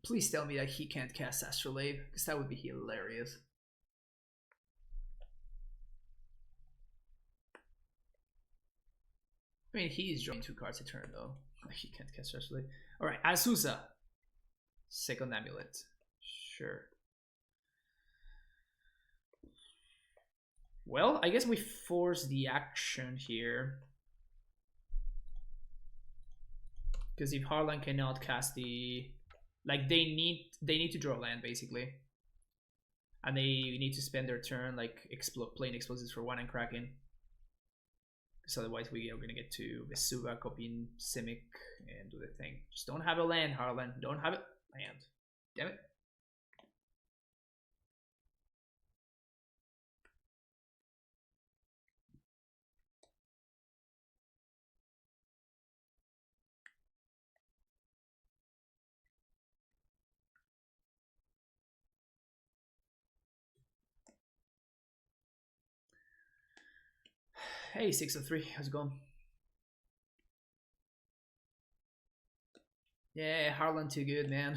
Speaker 1: Please tell me that he can't cast Astrolabe, because that would be hilarious. I mean, he is drawing 2 cards a turn, though. He can't cast Astrolabe. Alright, Azusa. Second amuLIT. Sure. Well, I guess we force the action here. Because if Harlan cannot cast the... Like, they need to draw land, basically. And they need to spend their turn, like, playing explosives for 1 and Kraken. Because otherwise we are going to get to Vesuva, copying Simic, and do the thing. Just don't have a land, Harlan. Don't have it. Land. Damn it. Hey, 603, how's it going? Yeah, Harlan too good, man.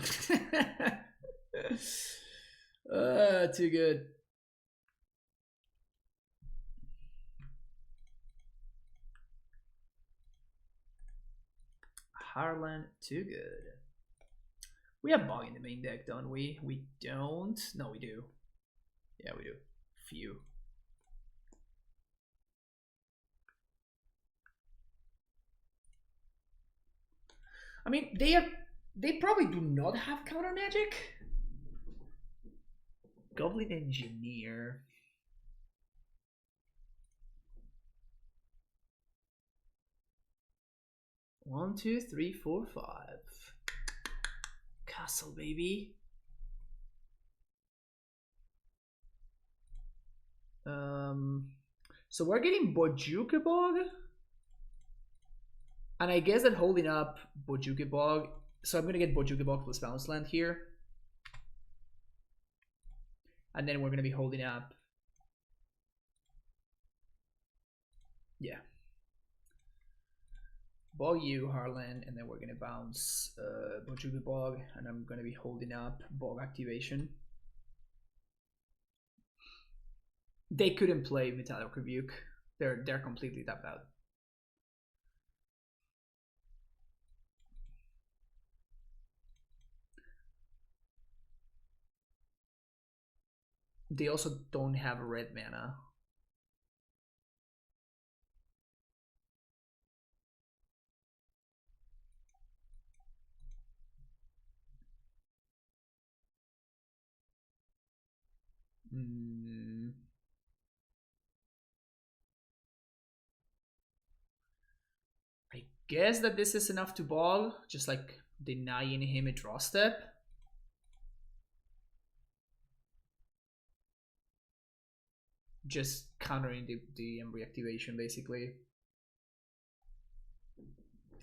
Speaker 1: Too good. Harlan too good. We have Bog in the main deck, don't we? We don't. No, we do. Yeah, we do. Few. I mean, they probably do not have counter magic. Goblin Engineer. One, two, three, four, five. Castle, baby. So we're getting Bojuki Bog. And I guess that holding up Bojuki Bog. So I'm going to get Bojuki Bog plus Bounce Land here. And then we're going to be holding up. Yeah. Bog you, Harlan, and then we're going to bounce Bojuki Bog. And I'm going to be holding up Bog activation. They couldn't play Metallic Rebuke. They're completely tapped out. They also don't have red mana. I guess that this is enough to bog, just like denying him a draw step. Just countering the Embry activation, basically.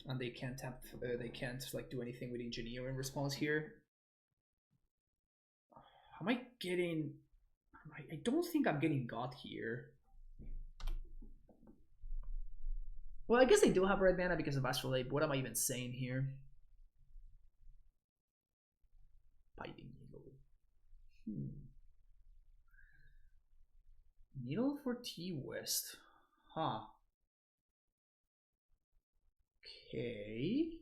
Speaker 1: And they can't tap, they can't like do anything with Engineer in response here. Am I getting... I don't think I'm getting got here. Well, I guess they do have red mana because of Astrolabe. What am I even saying here? Biting Needle. Needle for T-West. Huh. Okay.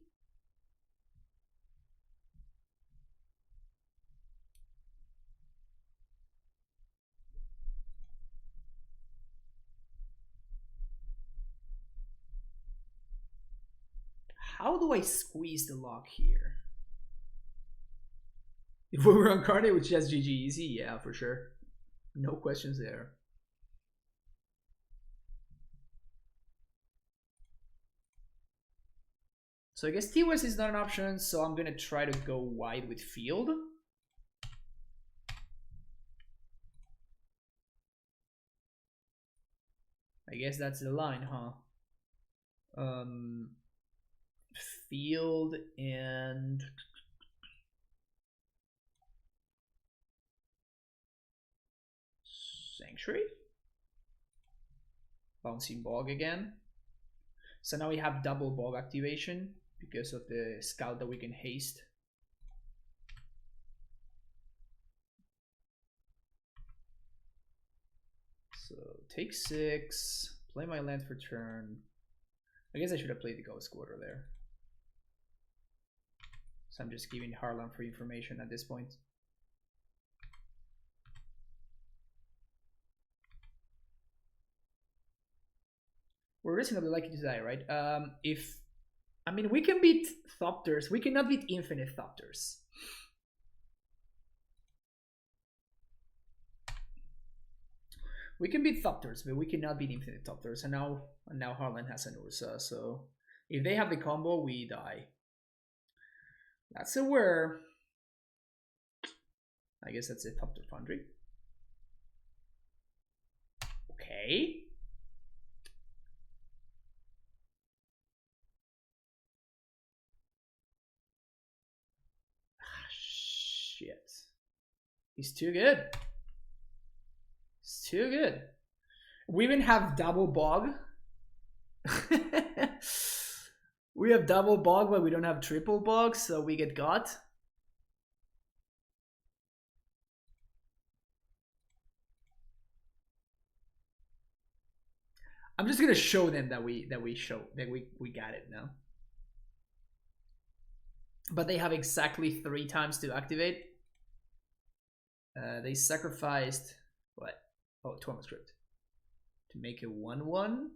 Speaker 1: how do I squeeze the lock here? If we were on card, it was just GG easy. Yeah, for sure. No questions there. So I guess T-West is not an option, so I'm gonna try to go wide with field. I guess that's the line, huh? Field and Sanctuary? Bouncing Bog again. So now we have double Bog activation because of the scout that we can haste. So take 6, play my land for turn. I guess I should have played the Ghost Quarter there. So I'm just giving Harlan free information at this point. We're reasonably likely to die, right? I mean, we can beat Thopters. We cannot beat infinite Thopters. We can beat Thopters, but we cannot beat infinite Thopters. And now Harlan has an Ursa, so if they have the combo, we die. That's a Whir. I guess that's a Thopter Foundry. Okay. Shit. He's too good. It's too good. We even have double Bog. We have double Bog, but we don't have triple Bog, so we get got. I'm just gonna show them that we got it now. But they have exactly 3 times to activate. They sacrificed what? Oh, Torment Script to make a 1/1.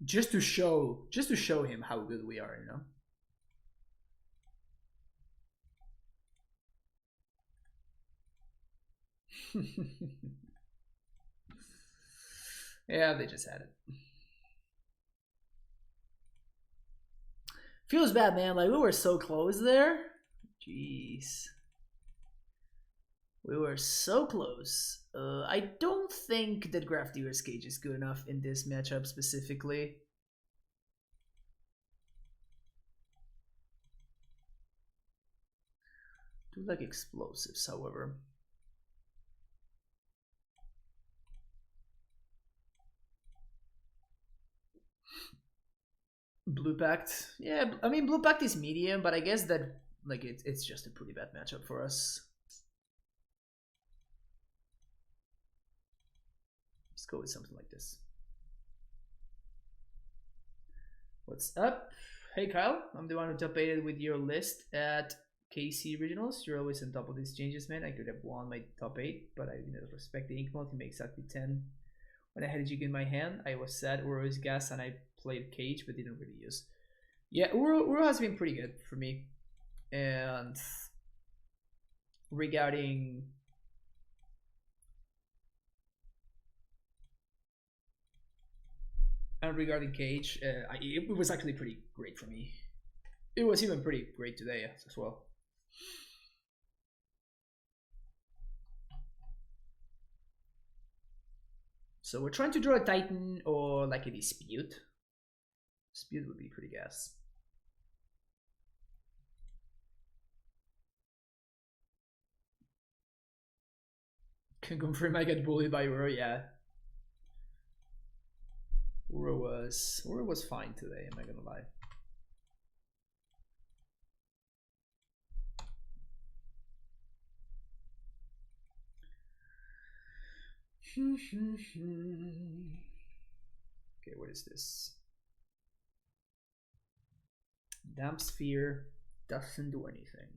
Speaker 1: Just to show him how good we are, you know. Yeah, they just had it. Feels bad, man. Like, we were so close there. Jeez. We were so close. I don't think that Graf Dealer's Cage is good enough in this matchup specifically. Do like explosives, however. Blue Pact, yeah. I mean, Blue Pact is medium, but I guess that like it's just a pretty bad matchup for us. Let's go with something like this. What's up? Hey Kyle, I'm the one who top 8 with your list at KC Regionals. You're always on top of these changes, man. I could have won my top 8, but I didn't respect the ink mode. He makes exactly 10. When I had a jig in my hand, I was sad Uro is gas and I played Cage, but didn't really use. Yeah, Uro has been pretty good for me. And regarding Cage, it was actually pretty great for me. It was even pretty great today as well. So we're trying to draw a Titan or like a Dispute. Dispute would be pretty gas. Can confirm I get bullied by Uro, yeah. Uro was fine today, am I gonna lie. Okay, what is this? Damp Sphere doesn't do anything.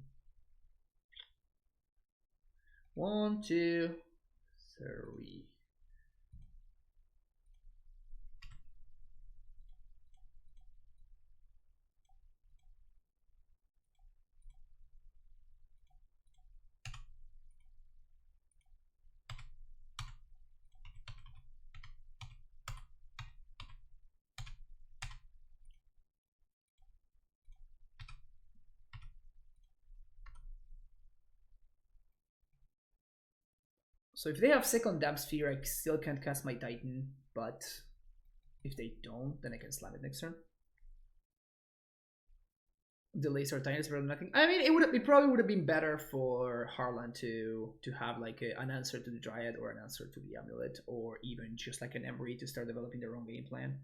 Speaker 1: 1, 2, 3. So if they have second Damp Sphere, I still can't cast my Titan, but if they don't, then I can slam it next turn. Delays our Titan is better than nothing. I mean, it probably would have been better for Harlan to have like an answer to the Dryad or an answer to the amuLIT, or even just like an Emery to start developing their own game plan.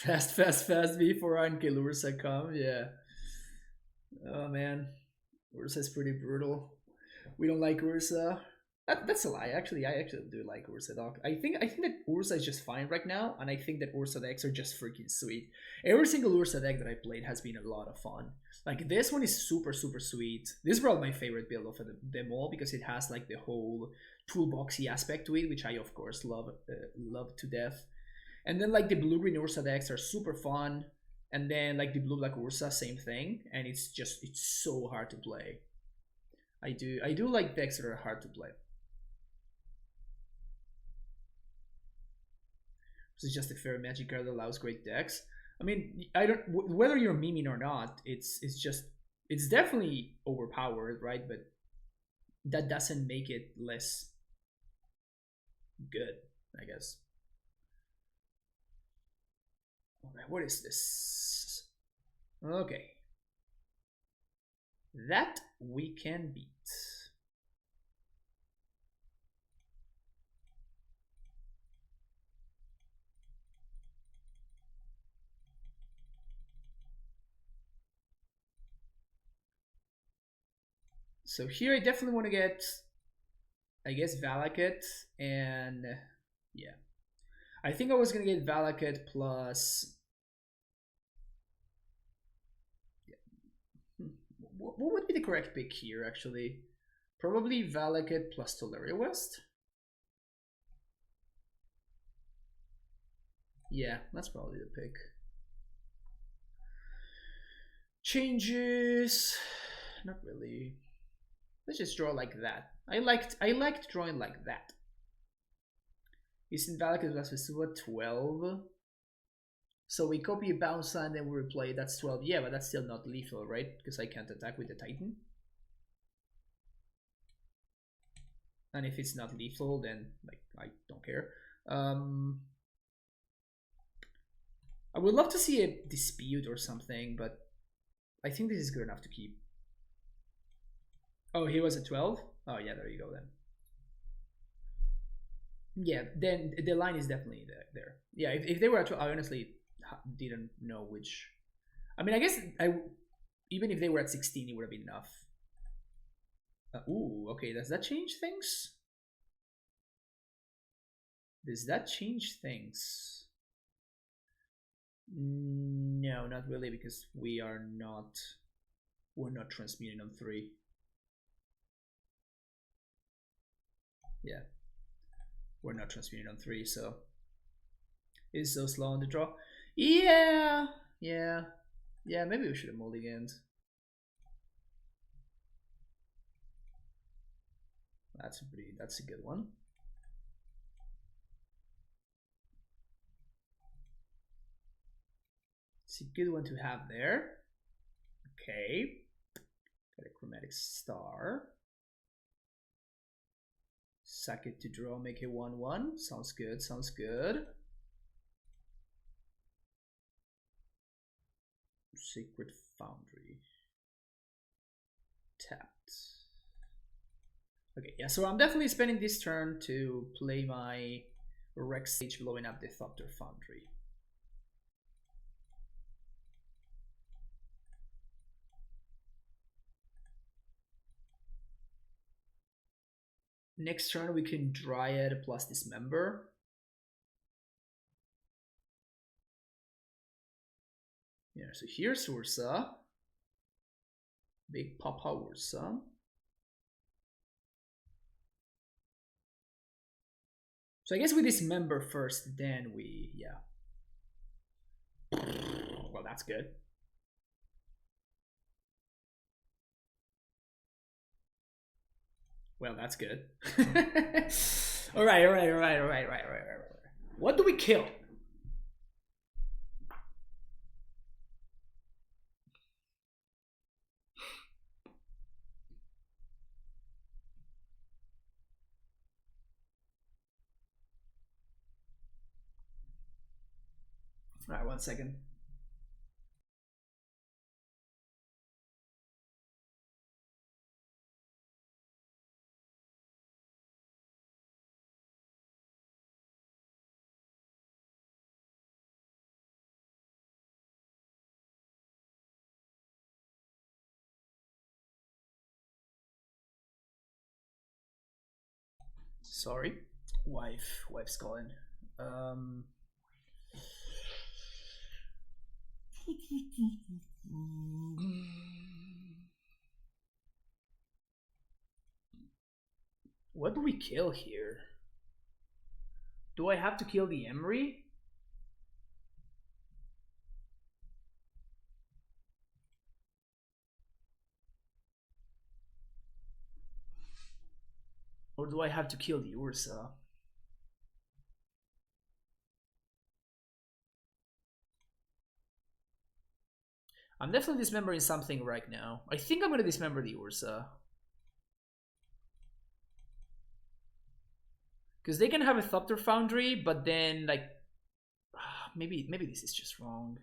Speaker 1: Fast before Untitled Whirza come, yeah. Oh man, Whirza's pretty brutal. We don't like Whirza. That's a lie. Actually, I actually do like Whirza dog. I think that Whirza is just fine right now, and I think that Whirza decks are just freaking sweet. Every single Whirza deck that I played has been a lot of fun. Like this one is super sweet. This is probably my favorite build of them all because it has like the whole toolboxy aspect to it, which I of course love to death. And then like the blue-green Ursa decks are super fun. And then like the blue-black Ursa, same thing. And it's so hard to play. I do like decks that are hard to play. This is just a fair magic card that allows great decks. I mean, I don't whether you're memeing or not, it's definitely overpowered, right? But that doesn't make it less good, I guess. Alright, what is this? Okay. That we can beat. So here I definitely want to get, I guess, Valakut, and yeah. I think I was going to get Valakut plus... What would be the correct pick here, actually? Probably Valakut plus Tolaria West? Yeah, that's probably the pick. Changes... Not really. Let's just draw like that. I liked drawing like that. Isn't Valakut plus Vesuva 12? So we copy a bounce and then we replay. That's 12. Yeah, but that's still not lethal, right? Because I can't attack with the Titan. And if it's not lethal, then like I don't care. I would love to see a dispute or something, but I think this is good enough to keep. Oh, he was at 12? Oh yeah, there you go then. Yeah, then the line is definitely there. Yeah, if they were at 12, I honestly didn't know which. I mean, I guess even if they were at 16, it would have been enough. Ooh, okay, does that change things? Does that change things? No, not really, because we're not transmuting on 3. Yeah, we're not transmuting on 3, so it's so slow on the draw. Yeah, maybe we should have mulliganed. That's a good one. It's a good one to have there. Okay, got a chromatic star. Sack it to draw, make it 1/1. Sounds good, sounds good. Secret Foundry. Tapped. Okay, yeah, so I'm definitely spending this turn to play my wreck stage blowing up the Thopter Foundry. Next turn we can Dryad plus Dismember. Yeah, so here's Whirza. Big Papa Whirza. So I guess we Dismember first, then we, yeah. Well, that's good. Well, that's good. All right. What do we kill? All right, 1 second. Sorry, wife's calling. What do we kill here? Do I have to kill the Emery? Or do I have to kill the Whirza? I'm definitely dismembering something right now. I think I'm gonna dismember the Whirza. Because they can have a Thopter Foundry, but then like maybe this is just wrong.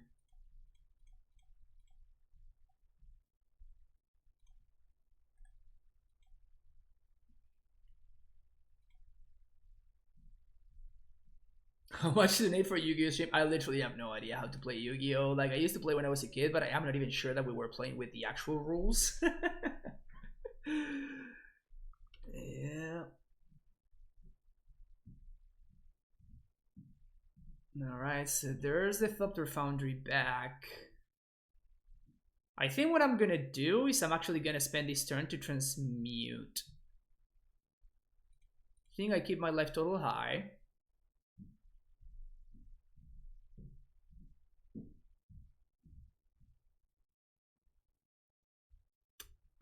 Speaker 1: How much is the name for Yu-Gi-Oh stream? I literally have no idea how to play Yu-Gi-Oh. Like I used to play when I was a kid, but I'm not even sure that we were playing with the actual rules. Yeah. Alright, so there's the Thopter Foundry back. I think what I'm gonna do is I'm actually gonna spend this turn to transmute. I think I keep my life total high.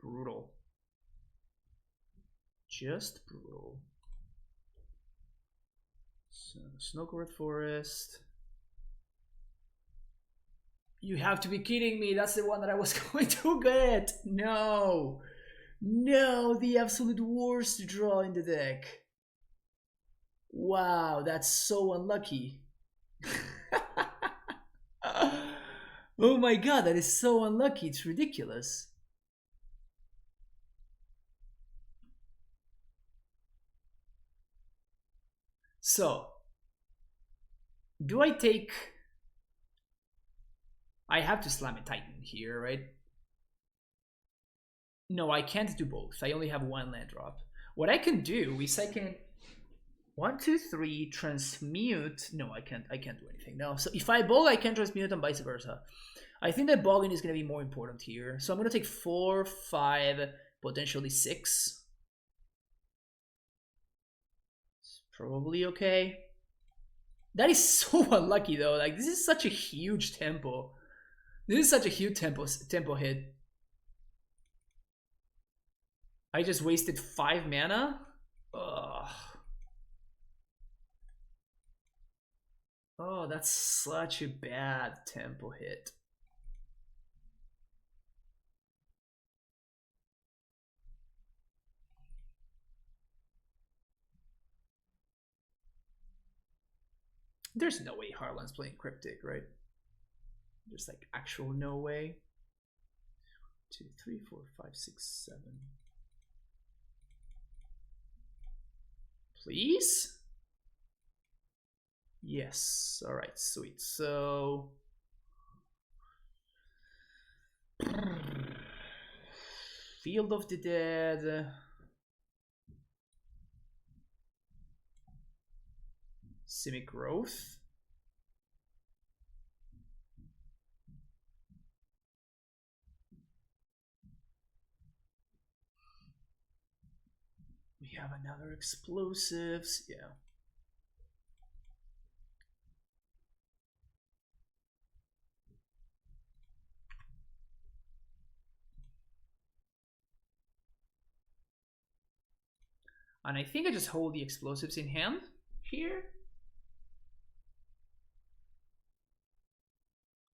Speaker 1: Brutal. Just brutal. So, Snowcourt Forest. You have to be kidding me. That's the one that I was going to get. No. No, the absolute worst draw in the deck. Wow, that's so unlucky. Oh my god, that is so unlucky. It's ridiculous. So, do I take... I have to slam a Titan here, right? No, I can't do both. I only have one land drop. What I can do is I can 1, 2, 3 transmute. No, I can't do anything. No. So if I bog, I can transmute and vice versa. I think that bogging is gonna be more important here. So I'm gonna take 4, 5, potentially 6. It's probably okay. That is so unlucky though. Like this is such a huge tempo. This is such a huge tempo hit. I just wasted 5 mana. Ugh. Oh, that's such a bad tempo hit. There's no way Harlan's playing Cryptic, right? There's like actual no way. 2, 3, 4, 5, 6, 7. Please? Yes. All right. Sweet. So. Field of the Dead. Simic Growth. We have another explosives. Yeah. And I think I just hold the explosives in hand here.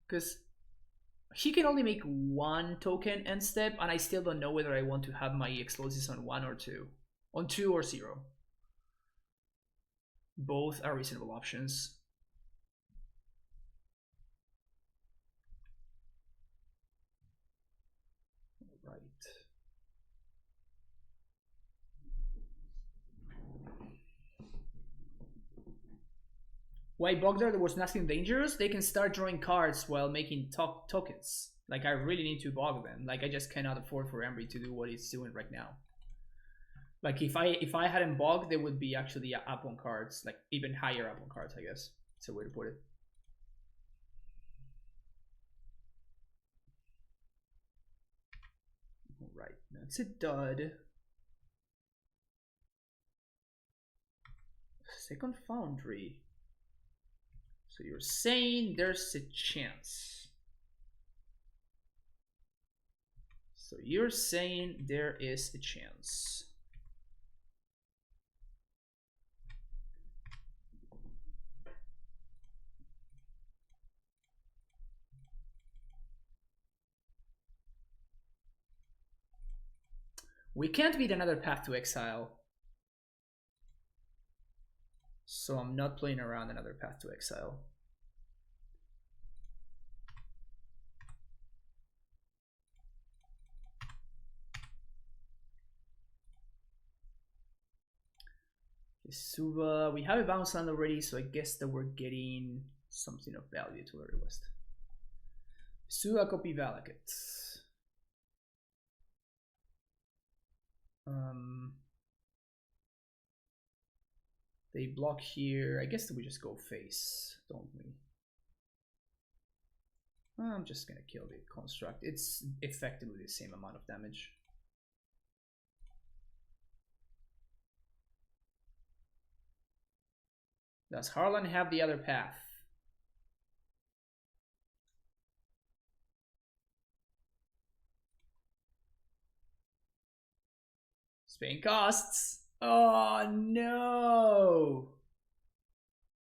Speaker 1: Because he can only make one token end step, and I still don't know whether I want to have my explosives on 1 or 2. On 2 or 0. Both are reasonable options. Right. Why Bogdar? There was nothing dangerous. They can start drawing cards while making tokens. Like, I really need to bog them. Like, I just cannot afford for Embry to do what it's doing right now. Like, if I hadn't bogged, they would be actually up on cards. Like, even higher up on cards, I guess. That's a way to put it. Alright, that's a dud. Second Foundry. So you're saying there's a chance. So you're saying there is a chance. We can't beat another Path to Exile. So I'm not playing around another Path to Exile. Suba, we have a bounce land already, so I guess that we're getting something of value to our list. Suba copy Valakut. They block here. I guess we just go face, don't we? I'm just gonna kill the construct. It's effectively the same amount of damage. Does Harlan have the other path? Spain costs. Oh no!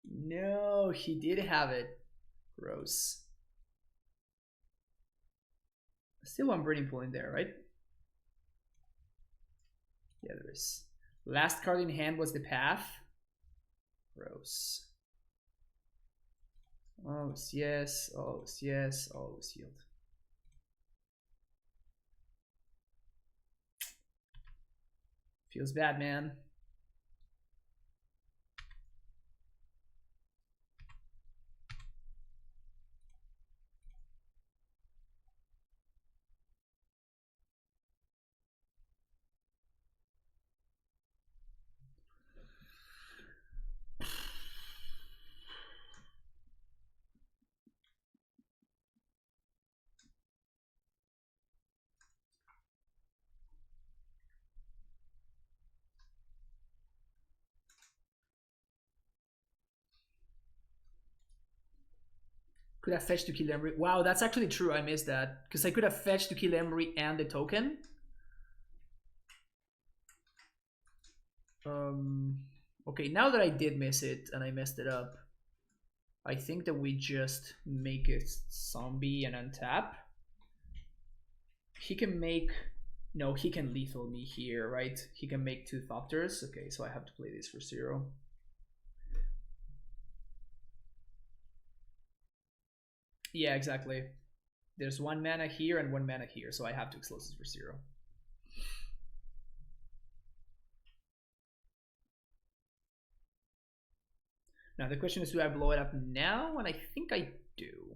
Speaker 1: No, he did have it. Gross. Still one breeding pool in there, right? Yeah, there is. Last card in hand was the path. Gross. Oh yes, oh yes, always healed. Feels bad, man. Could have fetched to kill Emery. Wow, that's actually true. I missed that. Because I could have fetched to kill Emery and the token. Okay, now that I did miss it and I messed it up, I think that we just make a zombie and untap. He can make... No, he can lethal me here, right? He can make 2 Thopters. Okay, so I have to play this for 0. Yeah, exactly. There's 1 mana here and 1 mana here, so I have to close this for 0. Now the question is, do I blow it up now? And I think I do.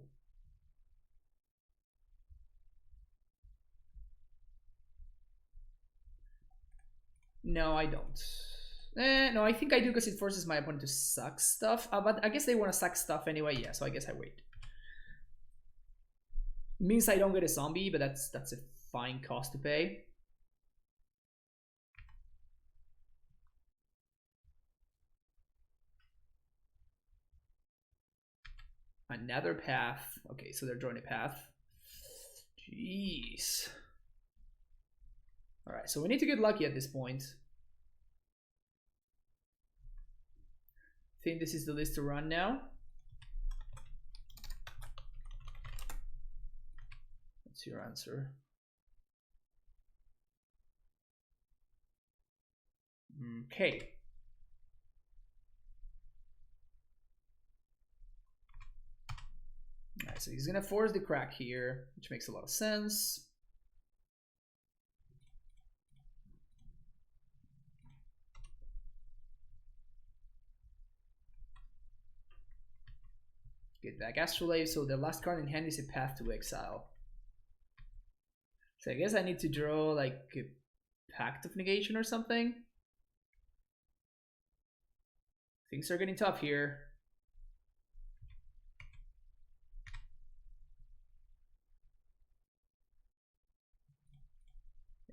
Speaker 1: No, I don't. No, I think I do because it forces my opponent to suck stuff. But I guess they want to suck stuff anyway. Yeah, so I guess I wait. Means I don't get a zombie, but that's a fine cost to pay. Another path. Okay, so they're drawing a path. Jeez. Alright, so we need to get lucky at this point. I think this is the list to run now. What's your answer? Okay. Alright, so he's gonna force the crack here, which makes a lot of sense. Get back Astrolabe, so the last card in hand is a path to exile. So I guess I need to draw like a Pact of Negation or something. Things are getting tough here.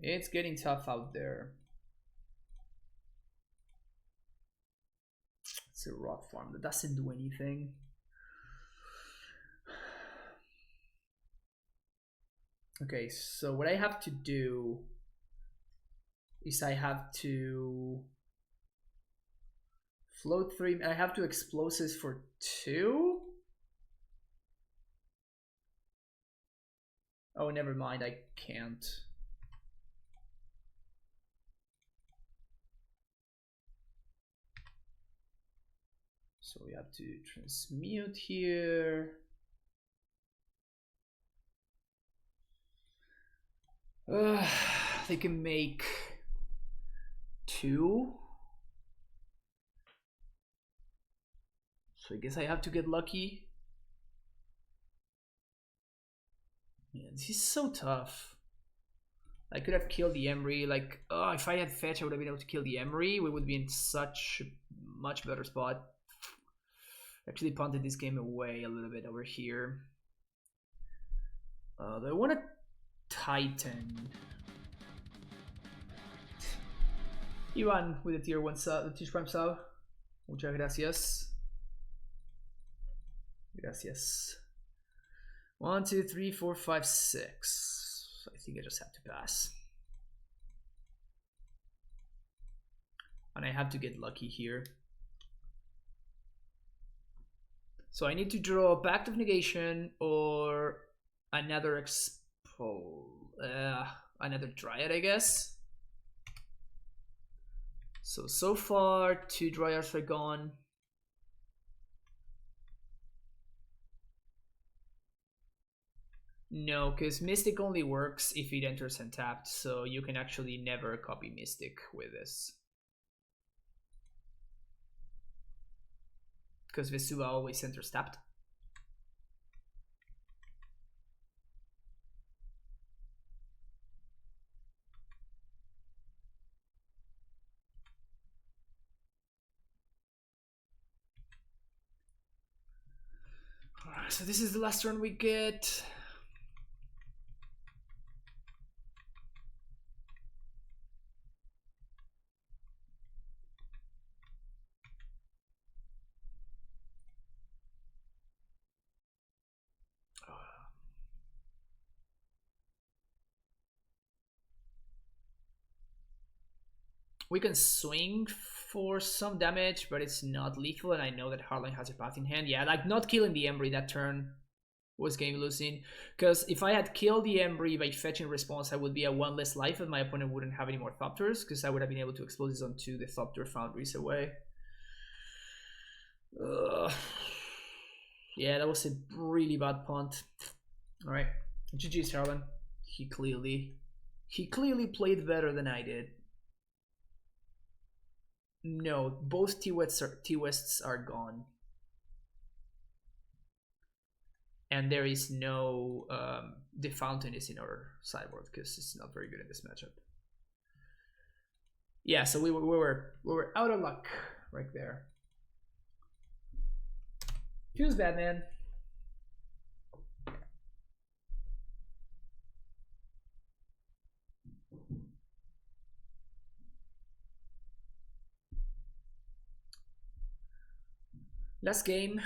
Speaker 1: It's getting tough out there. It's a rot farm that doesn't do anything. Okay, so what I have to do is I have to float 3. I have 2 explosives for 2. Oh, never mind, I can't. So we have to transmute here. They can make 2. So I guess I have to get lucky. Man, this is so tough. I could have killed the Emery. Like, oh, if I had fetch, I would have been able to kill the Emery. We would be in such a much better spot. Actually punted this game away a little bit over here. I want to Titan. Ivan with the tier 1 sub, the Tier Prime sub. Muchas gracias. Gracias. 1, 2, 3, 4, 5, 6. I think I just have to pass. And I have to get lucky here. So I need to draw a Pact of Negation or another another Dryad, I guess. So far 2 Dryads are gone. No, because Mystic only works if it enters untapped, so you can actually never copy Mystic with this. Because Vesuva always enters tapped. Alright, so this is the last turn we get. We can swing for some damage, but it's not lethal, and I know that Hardline has a path in hand. Yeah, like not killing the Embry that turn was game losing, because if I had killed the Embry by fetching response, I would be at 1 less life and my opponent wouldn't have any more Thopters, because I would have been able to explode this onto the Thopter Foundries away. Yeah, that was a really bad punt. Alright, GG's Hardline. He clearly played better than I did. No, both T-Wests are gone. and there is no the fountain is in our sideboard because it's not very good in this matchup. Yeah, so we were out of luck right there. Feels bad, man. Last game.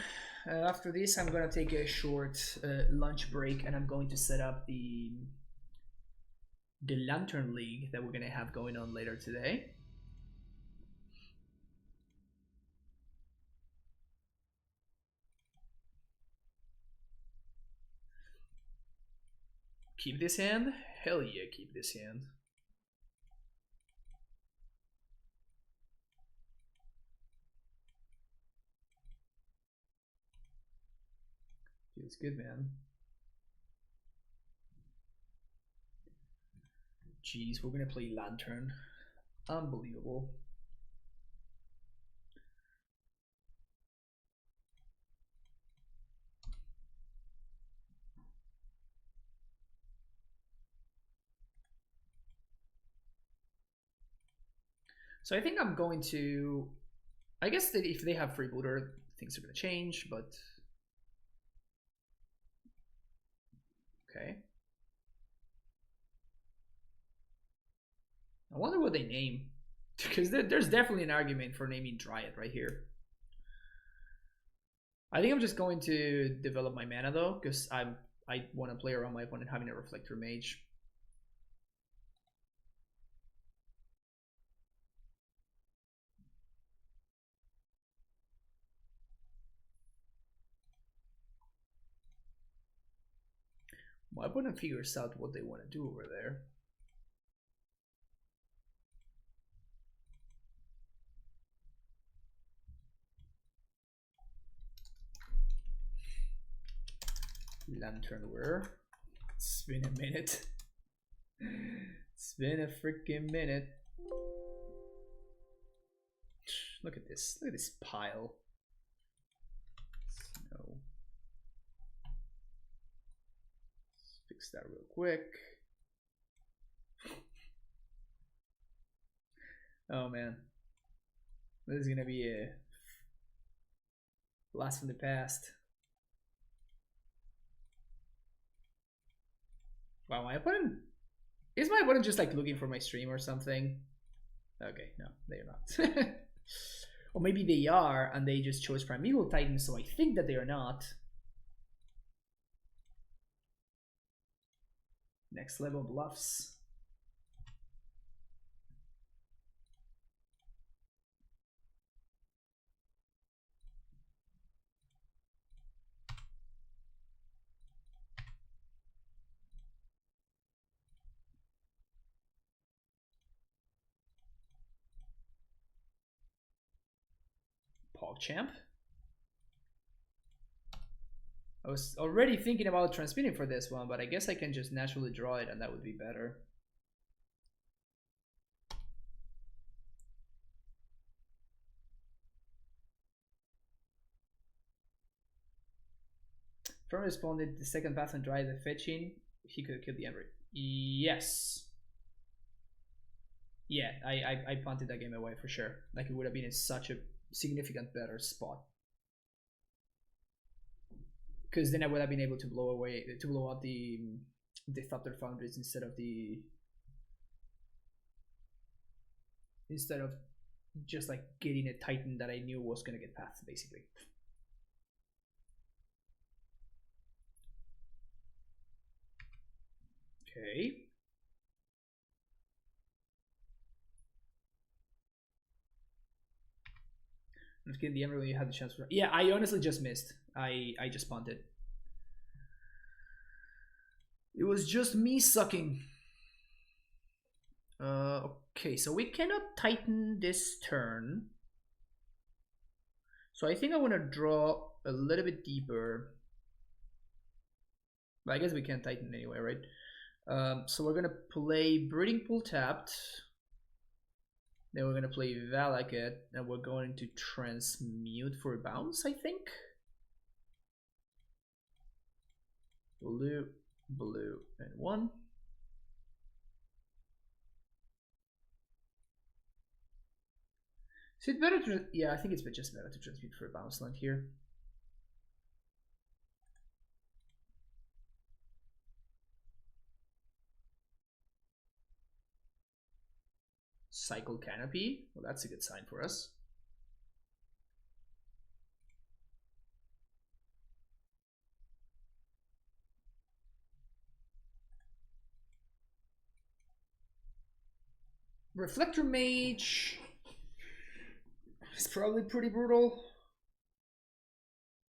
Speaker 1: After this, I'm gonna take a short lunch break, and I'm going to set up the Lantern League that we're gonna have going on later today. Keep this hand? Hell yeah, keep this hand. Feels good, man. Jeez, we're gonna play Lantern. Unbelievable. So I think I'm going to... I guess that if they have Freebooter, things are going to change, but... Okay. I wonder what they name. Because there's definitely an argument for naming Dryad right here. I think I'm just going to develop my mana though, because I want to play around my opponent having a Reflector Mage. My opponent figures out what they want to do over there. Lantern Whirza. It's been a minute. It's been a freaking minute. Look at this. Look at this pile. So, let's fix that real quick. Oh man. This is gonna be a blast from the past. Wow, my opponent... Is my opponent just like looking for my stream or something? Okay, no, they're not. Or maybe they are and they just chose Primeval Titan, so I think that they are not. Next level bluffs. PogChamp. I was already thinking about transmitting for this one, but I guess I can just naturally draw it and that would be better. Firm responded the second pass and dry the fetching. He could have killed the Ember. Yes. Yeah, I punted that game away for sure. Like it would have been in such a significant better spot. Because then I would have been able to blow out the Thopter Foundries instead of just like getting a Titan that I knew was gonna get pathed, basically. Okay. Let's get the Emerald when you had the chance for... Yeah, I honestly just missed. I just punted. It was just me sucking. Okay, so we cannot Titan this turn. So I think I want to draw a little bit deeper. But I guess we can't Titan anyway, right? So we're gonna play Breeding Pool tapped. Then we're gonna play Valakut, and we're going to transmute for bounce, I think. blue, blue, and 1. Is it better to... Yeah, I think it's just better to transmute for a bounce land here. Cycle Canopy. Well, that's a good sign for us. Reflector Mage is probably pretty brutal.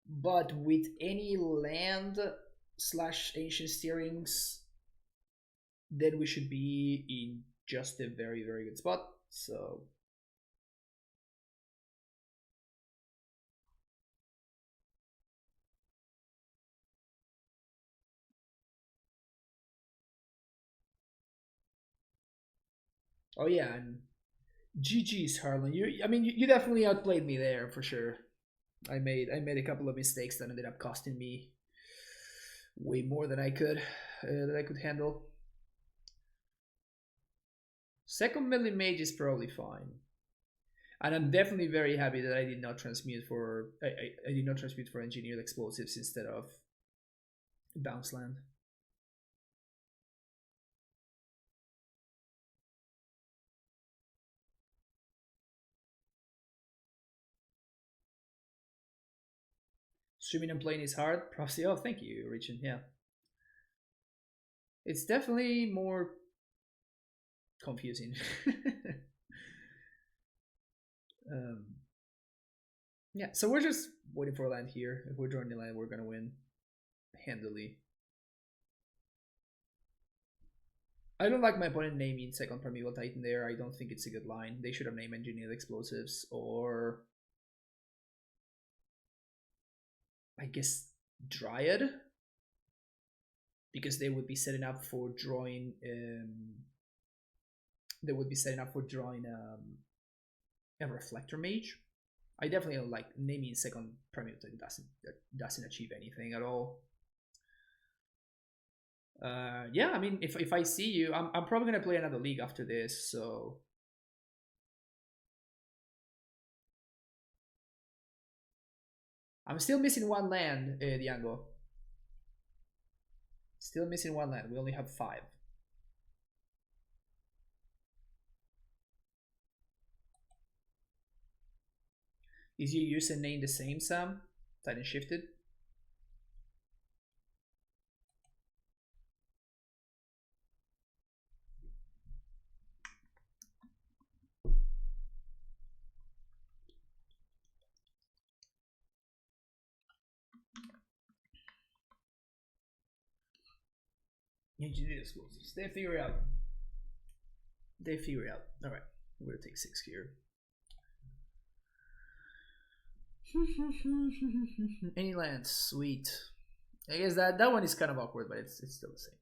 Speaker 1: But with any land / ancient steerings, then we should be in just a very, very good spot. So oh yeah, and GG's Harlan. You definitely outplayed me there for sure. I made a couple of mistakes that ended up costing me way more than I could handle. Second melee mage is probably fine, and I'm definitely very happy that I did not transmute for I did not transmute for engineered explosives instead of bounce land. Swimming and playing is hard. Proxy. Oh, thank you, Richard. Yeah, it's definitely more confusing. Yeah, so we're just waiting for a land here. If we're drawing the land, we're gonna win handily. I don't like my opponent naming second Primeval Titan there. I don't think it's a good line. They should have named Engineered Explosives or I guess Dryad, because they would be setting up for drawing. They would be setting up for drawing a Reflector Mage. I definitely don't like naming second Primeval Titan. Doesn't achieve anything at all. Yeah, I mean, if I see you, I'm probably gonna play another league after this, so I'm still missing one land, Diango. Still missing one land. We only have 5. Is your username the same, Sam? Titan shifted? Engineer explosives. They figure it out. They figure it out. Alright. We're gonna take 6 here. Any lands, sweet. I guess that one is kind of awkward, but it's still the same.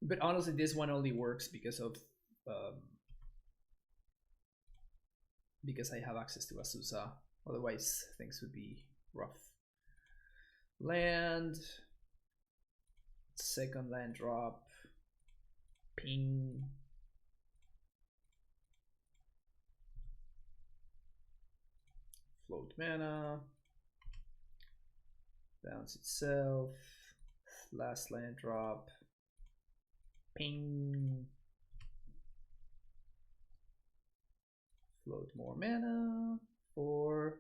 Speaker 1: But honestly, this one only works because of because I have access to Azusa. Otherwise, things would be rough. Land, second land drop, ping. Float mana, bounce itself, last land drop, ping, float more mana, 4.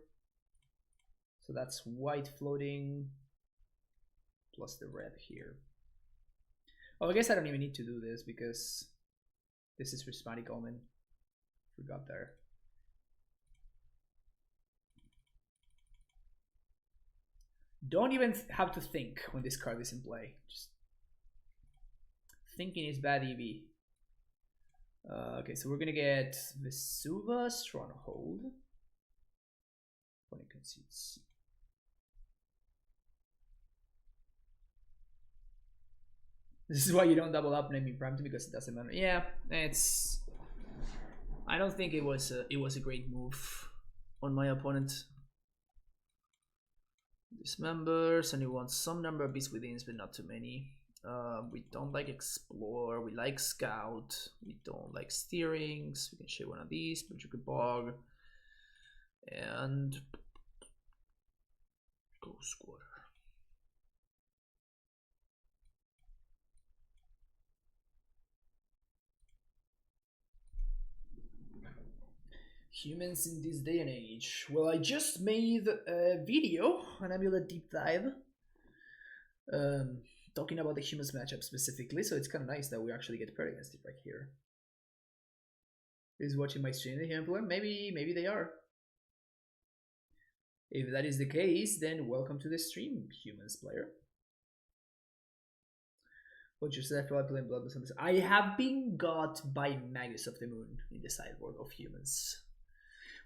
Speaker 1: So that's white floating, plus the red here. Oh, I guess I don't even need to do this because this is Prismatic Omen. Forgot there. Don't even have to think when this card is in play. Just thinking is bad EV. Okay, so we're gonna get Vesuva Stronghold. Opponent concedes. This is why you don't double up naming Brampton, because it doesn't matter. Yeah, it's. I don't think it was a great move on my opponent. Dismembers, and we want some number of beasts within, but not too many. We don't like explore, we like scout, we don't like steerings. We can share one of these, but you could bog. And ghost squatter. Humans in this day and age. Well, I just made a video, an amuLIT deep dive, talking about the humans matchup specifically, so it's kind of nice that we actually get paired against it right here. Is watching my stream the human player? Maybe they are. If that is the case, then welcome to the stream, humans player. What you said for playing Blood. I have been got by Magus of the Moon in the sideboard of humans,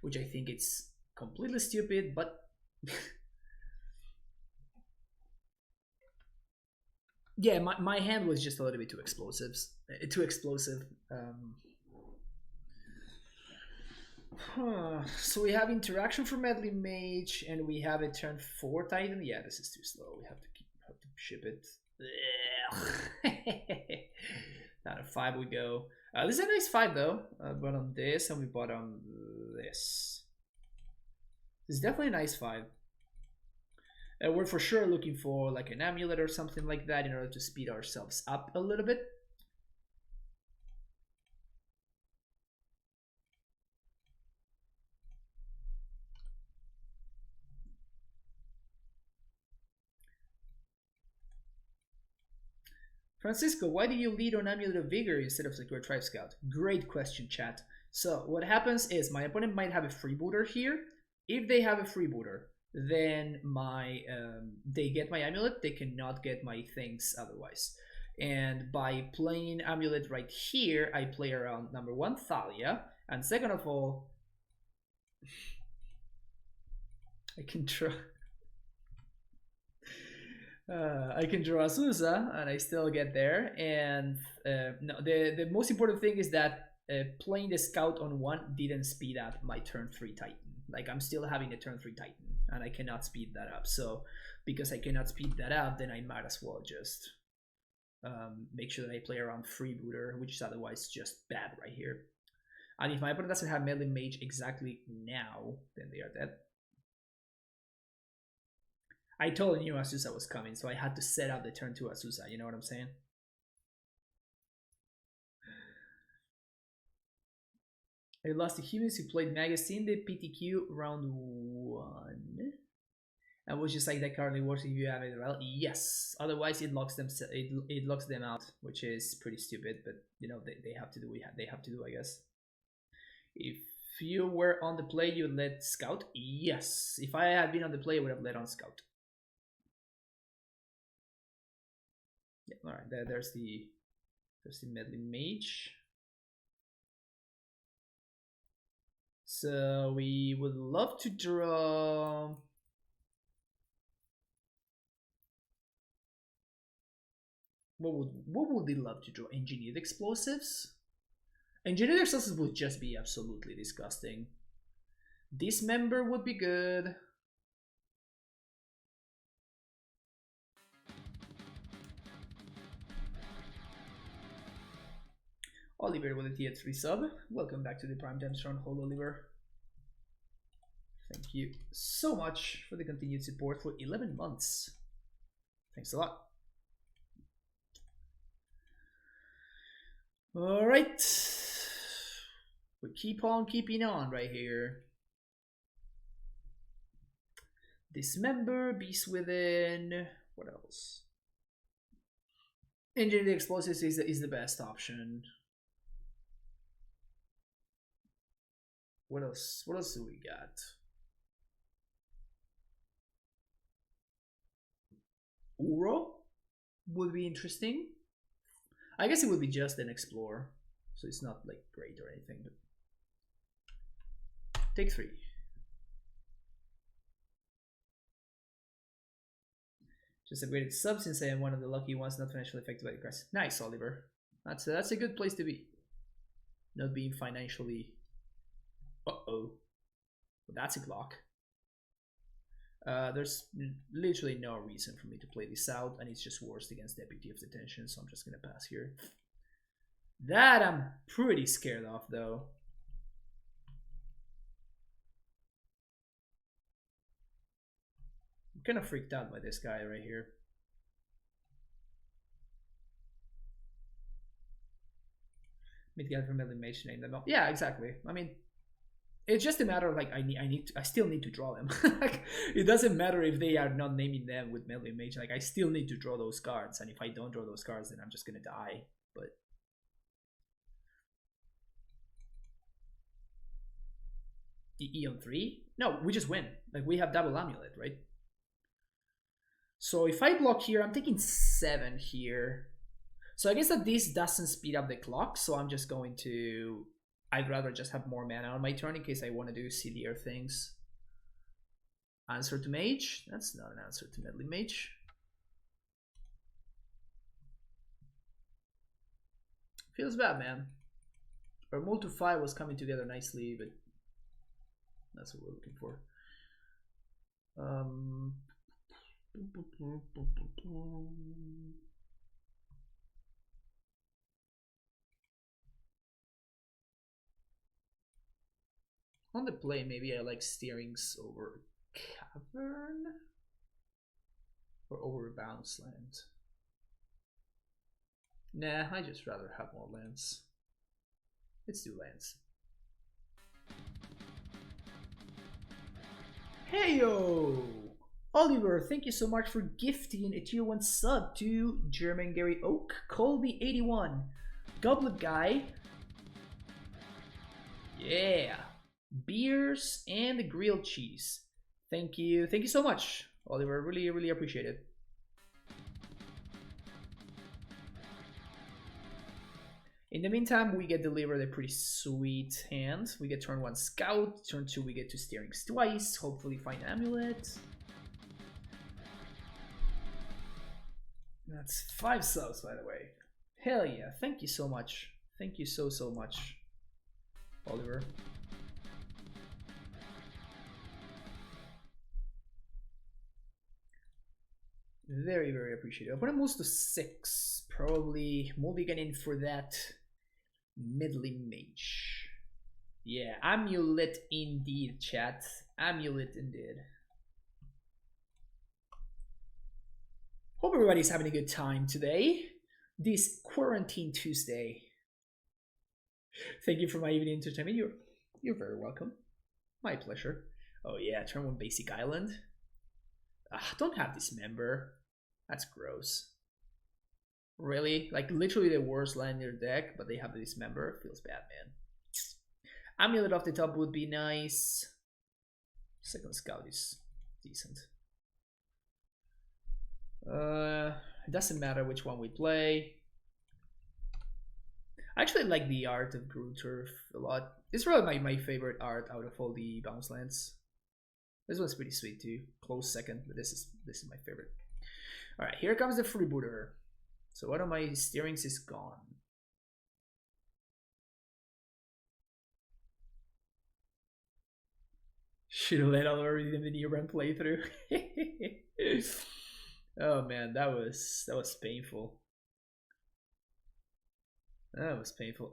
Speaker 1: which I think it's completely stupid, but yeah, my hand was just a little bit too explosive. So we have interaction for Medley Mage, and we have a turn 4 Titan. Yeah, this is too slow. We have to ship it. Down to 5 we go. This is a nice fight though. But on this, and we bought on this. This is definitely a nice fight. We're for sure looking for like an amulet or something like that in order to speed ourselves up a little bit. Francisco, why do you lead on Amulet of Vigor instead of Secure Tribe Scout? Great question, chat. So what happens is my opponent might have a freebooter here. If they have a freebooter, then they get my amulet. They cannot get my things otherwise. And by playing amulet right here, I play around number 1 Thalia, and second of all, I can draw. I can draw Azusa, and I still get there. And no, the most important thing is that playing the scout on 1 didn't speed up my turn 3 Titan. Like, I'm still having a turn 3 Titan, and I cannot speed that up. So because I cannot speed that up, then I might as well just make sure that I play around freebooter, which is otherwise just bad right here. And if my opponent doesn't have Melee Mage exactly now, then they are dead. I totally knew Azusa was coming, so I had to set up the turn 2 Azusa, you know what I'm saying? I lost to humans who played Magus in the PTQ round 1. And was just like that currently works if you have it. Well, yes. Otherwise, it locks them. It locks them out, which is pretty stupid. But you know they have to do. They have to do, I guess. If you were on the play, you would let Scout. Yes. If I had been on the play, I would have let on Scout. Yeah. All right. There's the Medley Mage. So we would love to draw. What would we love to draw? Engineered explosives? Engineered explosives would just be absolutely disgusting. Dismember would be good. Oliver with a tier 3 sub. Welcome back to the Primetime Stronghold, Oliver. Thank you so much for the continued support for 11 months. Thanks a lot. All right. We keep on keeping on right here. Dismember, Beast Within. What else? Engineered explosives is the best option. What else? What else do we got? Uro would be interesting. I guess it would be just an explore, so it's not like great or anything. But take 3. Just upgraded sub since I am one of the lucky ones not financially affected by the crisis. Nice, Oliver. That's a good place to be. Not being financially. Uh-oh. Well, that's a block. There's literally no reason for me to play this out, and it's just worse against Deputy of Detention, so I'm just gonna pass here. That I'm pretty scared of, though. I'm kind of freaked out by this guy right here. Mid-guy from Melee Mage name them up. Yeah, exactly. I mean, it's just a matter of like I still need to draw them. Like, it doesn't matter if they are not naming them with Melee Mage. Like, I still need to draw those cards, and if I don't draw those cards, then I'm just gonna die. But the on 3? No, we just win. Like, we have double amulet, right? So if I block here, I'm taking 7 here. So I guess that this doesn't speed up the clock, so I'm just going to... I'd rather just have more mana on my turn in case I want to do sillier things. Answer to Mage? That's not an answer to Melee Mage. Feels bad, man. Our multi-5 was coming together nicely, but that's what we're looking for. On the play, maybe I like Steerings over Cavern or over Bounce Land. Nah, I just rather have more lands. Let's do lands. Heyo! Oliver, thank you so much for gifting a tier 1 sub to German Gary Oak, Colby81, Goblet Guy. Yeah! Beers and grilled cheese. Thank you so much, Oliver. Really appreciate it. In the meantime, we get delivered a pretty sweet hand. We get turn 1 Scout, turn 2 we get to Steerings twice, hopefully find amulet. That's 5 subs, by the way. Hell yeah, thank you so much. Thank you so much, Oliver. Very appreciative. Opponent moves to 6. Probably mulliganing for that middling mage. Yeah, amuLIT indeed, chat. amuLIT indeed. Hope everybody's having a good time today. This Quarantine Tuesday. Thank you for my evening entertainment. You're very welcome. My pleasure. Oh yeah, turn 1 basic island. Don't have Dismember. That's gross. Really? Like, literally the worst land in your deck, but they have the Dismember. Feels bad, man. amuLIT off the top would be nice. Second Scout is decent. It doesn't matter which one we play. I actually like the art of Groove Turf a lot. It's really my favorite art out of all the bounce lands. This one's pretty sweet too. Close second, but this is my favorite. Alright, here comes the freebooter. So one of my Steerings is gone. Should have let already the mini run playthrough. Oh man, that was painful. That was painful.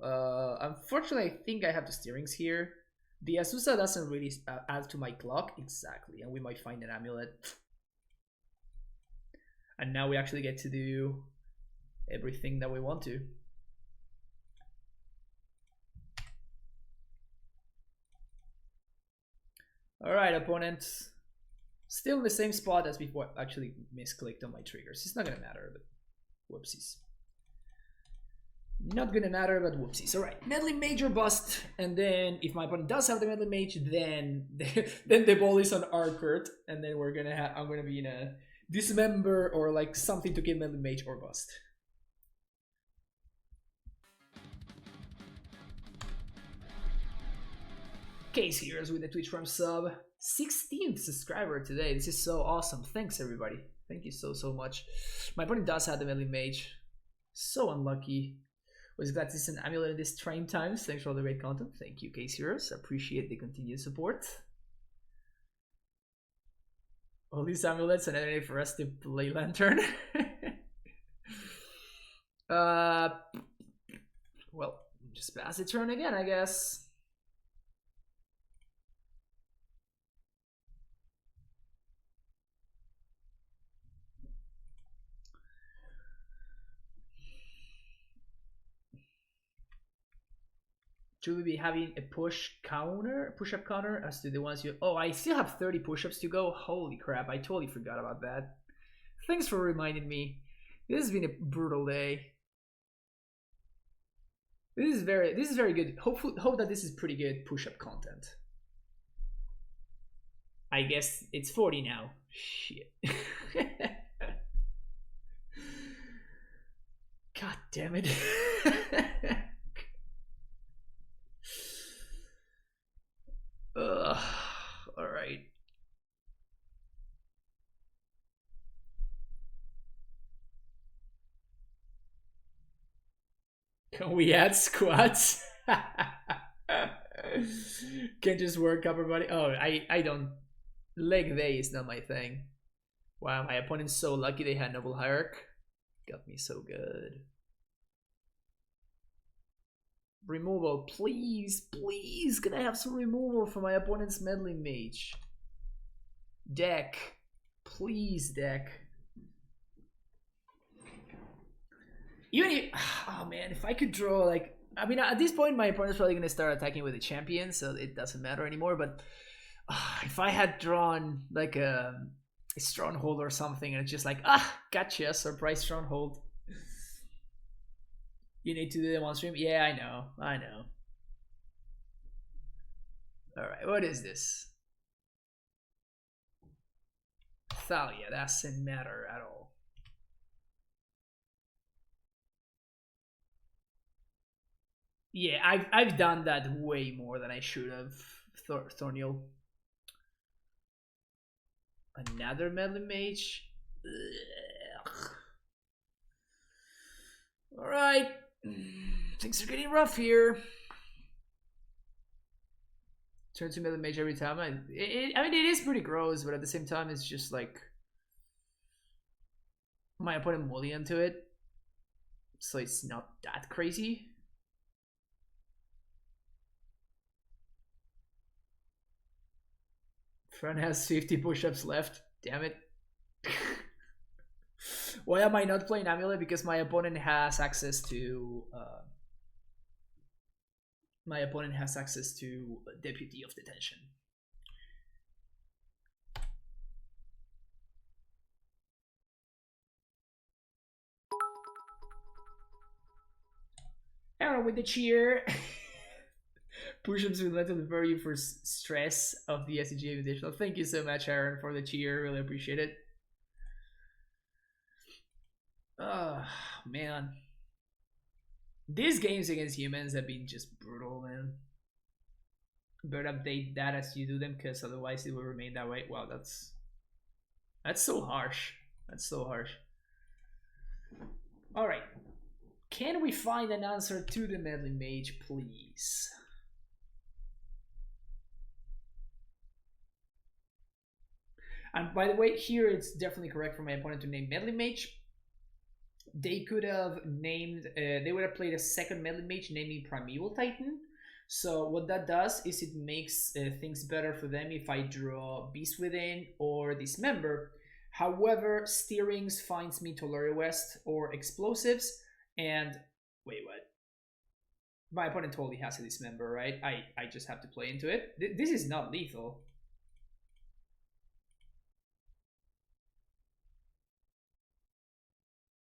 Speaker 1: Unfortunately, I think I have the Steerings here. The Azusa doesn't really add to my clock. Exactly, and we might find an amulet. And now we actually get to do everything that we want to. Alright, opponent. Still in the same spot as before. Actually misclicked on my triggers. It's not gonna matter, but whoopsies. Not gonna matter, but whoopsies. Alright, Meddling Major bust, and then if my opponent does have the Meddling Mage, then the ball is on our court, and then I'm gonna be in a Dismember or like something to kill Meddling Mage or bust. Case Heroes with the Twitch Prime sub. 16th subscriber today. This is so awesome. Thanks everybody. Thank you so much. My opponent does have the Meddling Mage. So unlucky. Was glad to see an amulet in this trying times. Thanks for all the great content. Thank you, Case Heroes. Appreciate the continued support. All these amulets and enemy for us to play Lantern. Well, just pass the turn again, I guess. Should we be having a push-up counter as to the ones you... Oh, I still have 30 push-ups to go. Holy crap, I totally forgot about that. Thanks for reminding me. This has been a brutal day. This is very good. Hope that this is pretty good push-up content. I guess it's 40 now. Shit. God damn it. Ugh. All right. Can we add squats? Can just work upper body. Oh, I don't. Leg day is not my thing. Wow, my opponent's so lucky they had Noble Hierarch. Got me so good. Removal, please, please. Can I have some removal for my opponent's meddling mage? Deck, please, deck. Even if, oh man, if I could draw like, I mean, at this point my opponent's probably gonna start attacking with a champion, so it doesn't matter anymore. But if I had drawn like a stronghold or something, and it's just like, gotcha, surprise stronghold. You need to do them on stream? Yeah, I know. Alright, what is this? Thalia, that doesn't matter at all. Yeah, I've done that way more than I should have, Thorniel. Another meddling mage? Alright. Things are getting rough here. Turn to meddling mage every time. I mean, it is pretty gross, but at the same time, it's just like my opponent mulligan to it, so it's not that crazy. Fran has 50 push-ups left. Damn it. Why am I not playing amuLIT? Because my opponent has access to Deputy of Detention. Aaron with the cheer. Push-ups will let them you for stress of the SCG Invitational. Thank you so much, Aaron, for the cheer. Really appreciate it. Oh, man. These games against humans have been just brutal, man. Better update that as you do them, because otherwise it will remain that way. Wow, that's so harsh. That's so harsh. Alright. Can we find an answer to the meddling mage, please? And by the way, here it's definitely correct for my opponent to name meddling mage. They could have named, they would have played a second meddling mage naming Primeval Titan. So what that does is it makes things better for them if I draw Beast Within or Dismember. However, Steerings finds me Tolaria West or Explosives, and wait, what? My opponent totally has a Dismember, right? I just have to play into it. This is not lethal.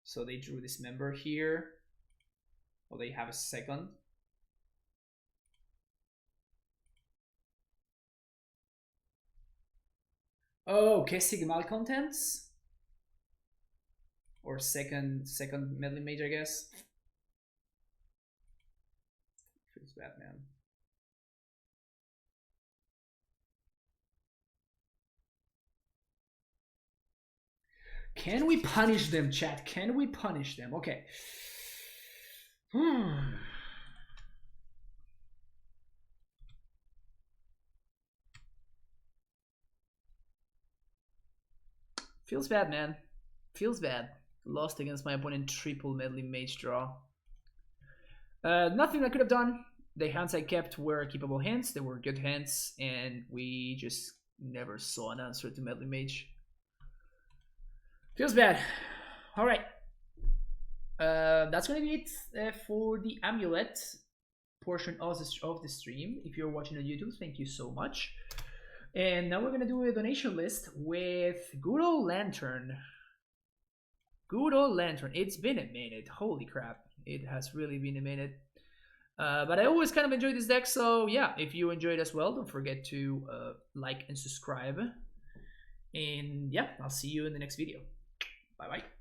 Speaker 1: So they drew Dismember here. Well, they have a second. Oh, Kestig Malcontents? Or second meddling mage, I guess. Feels bad, man. Can we punish them, chat? Can we punish them? Okay. Feels bad, man. Feels bad. Lost against my opponent, triple medley mage draw. Nothing I could have done. The hands I kept were keepable hands. They were good hands, and we just never saw an answer to medley mage. Feels bad. All right. That's gonna be it for the amuLIT portion of the stream. If you're watching on YouTube, thank you so much. And now we're gonna do a donation list with good old Lantern. Good old Lantern. It's been a minute. Holy crap. It has really been a minute. But I always kind of enjoy this deck, so yeah, if you enjoyed as well, don't forget to like and subscribe. And yeah, I'll see you in the next video. Bye-bye.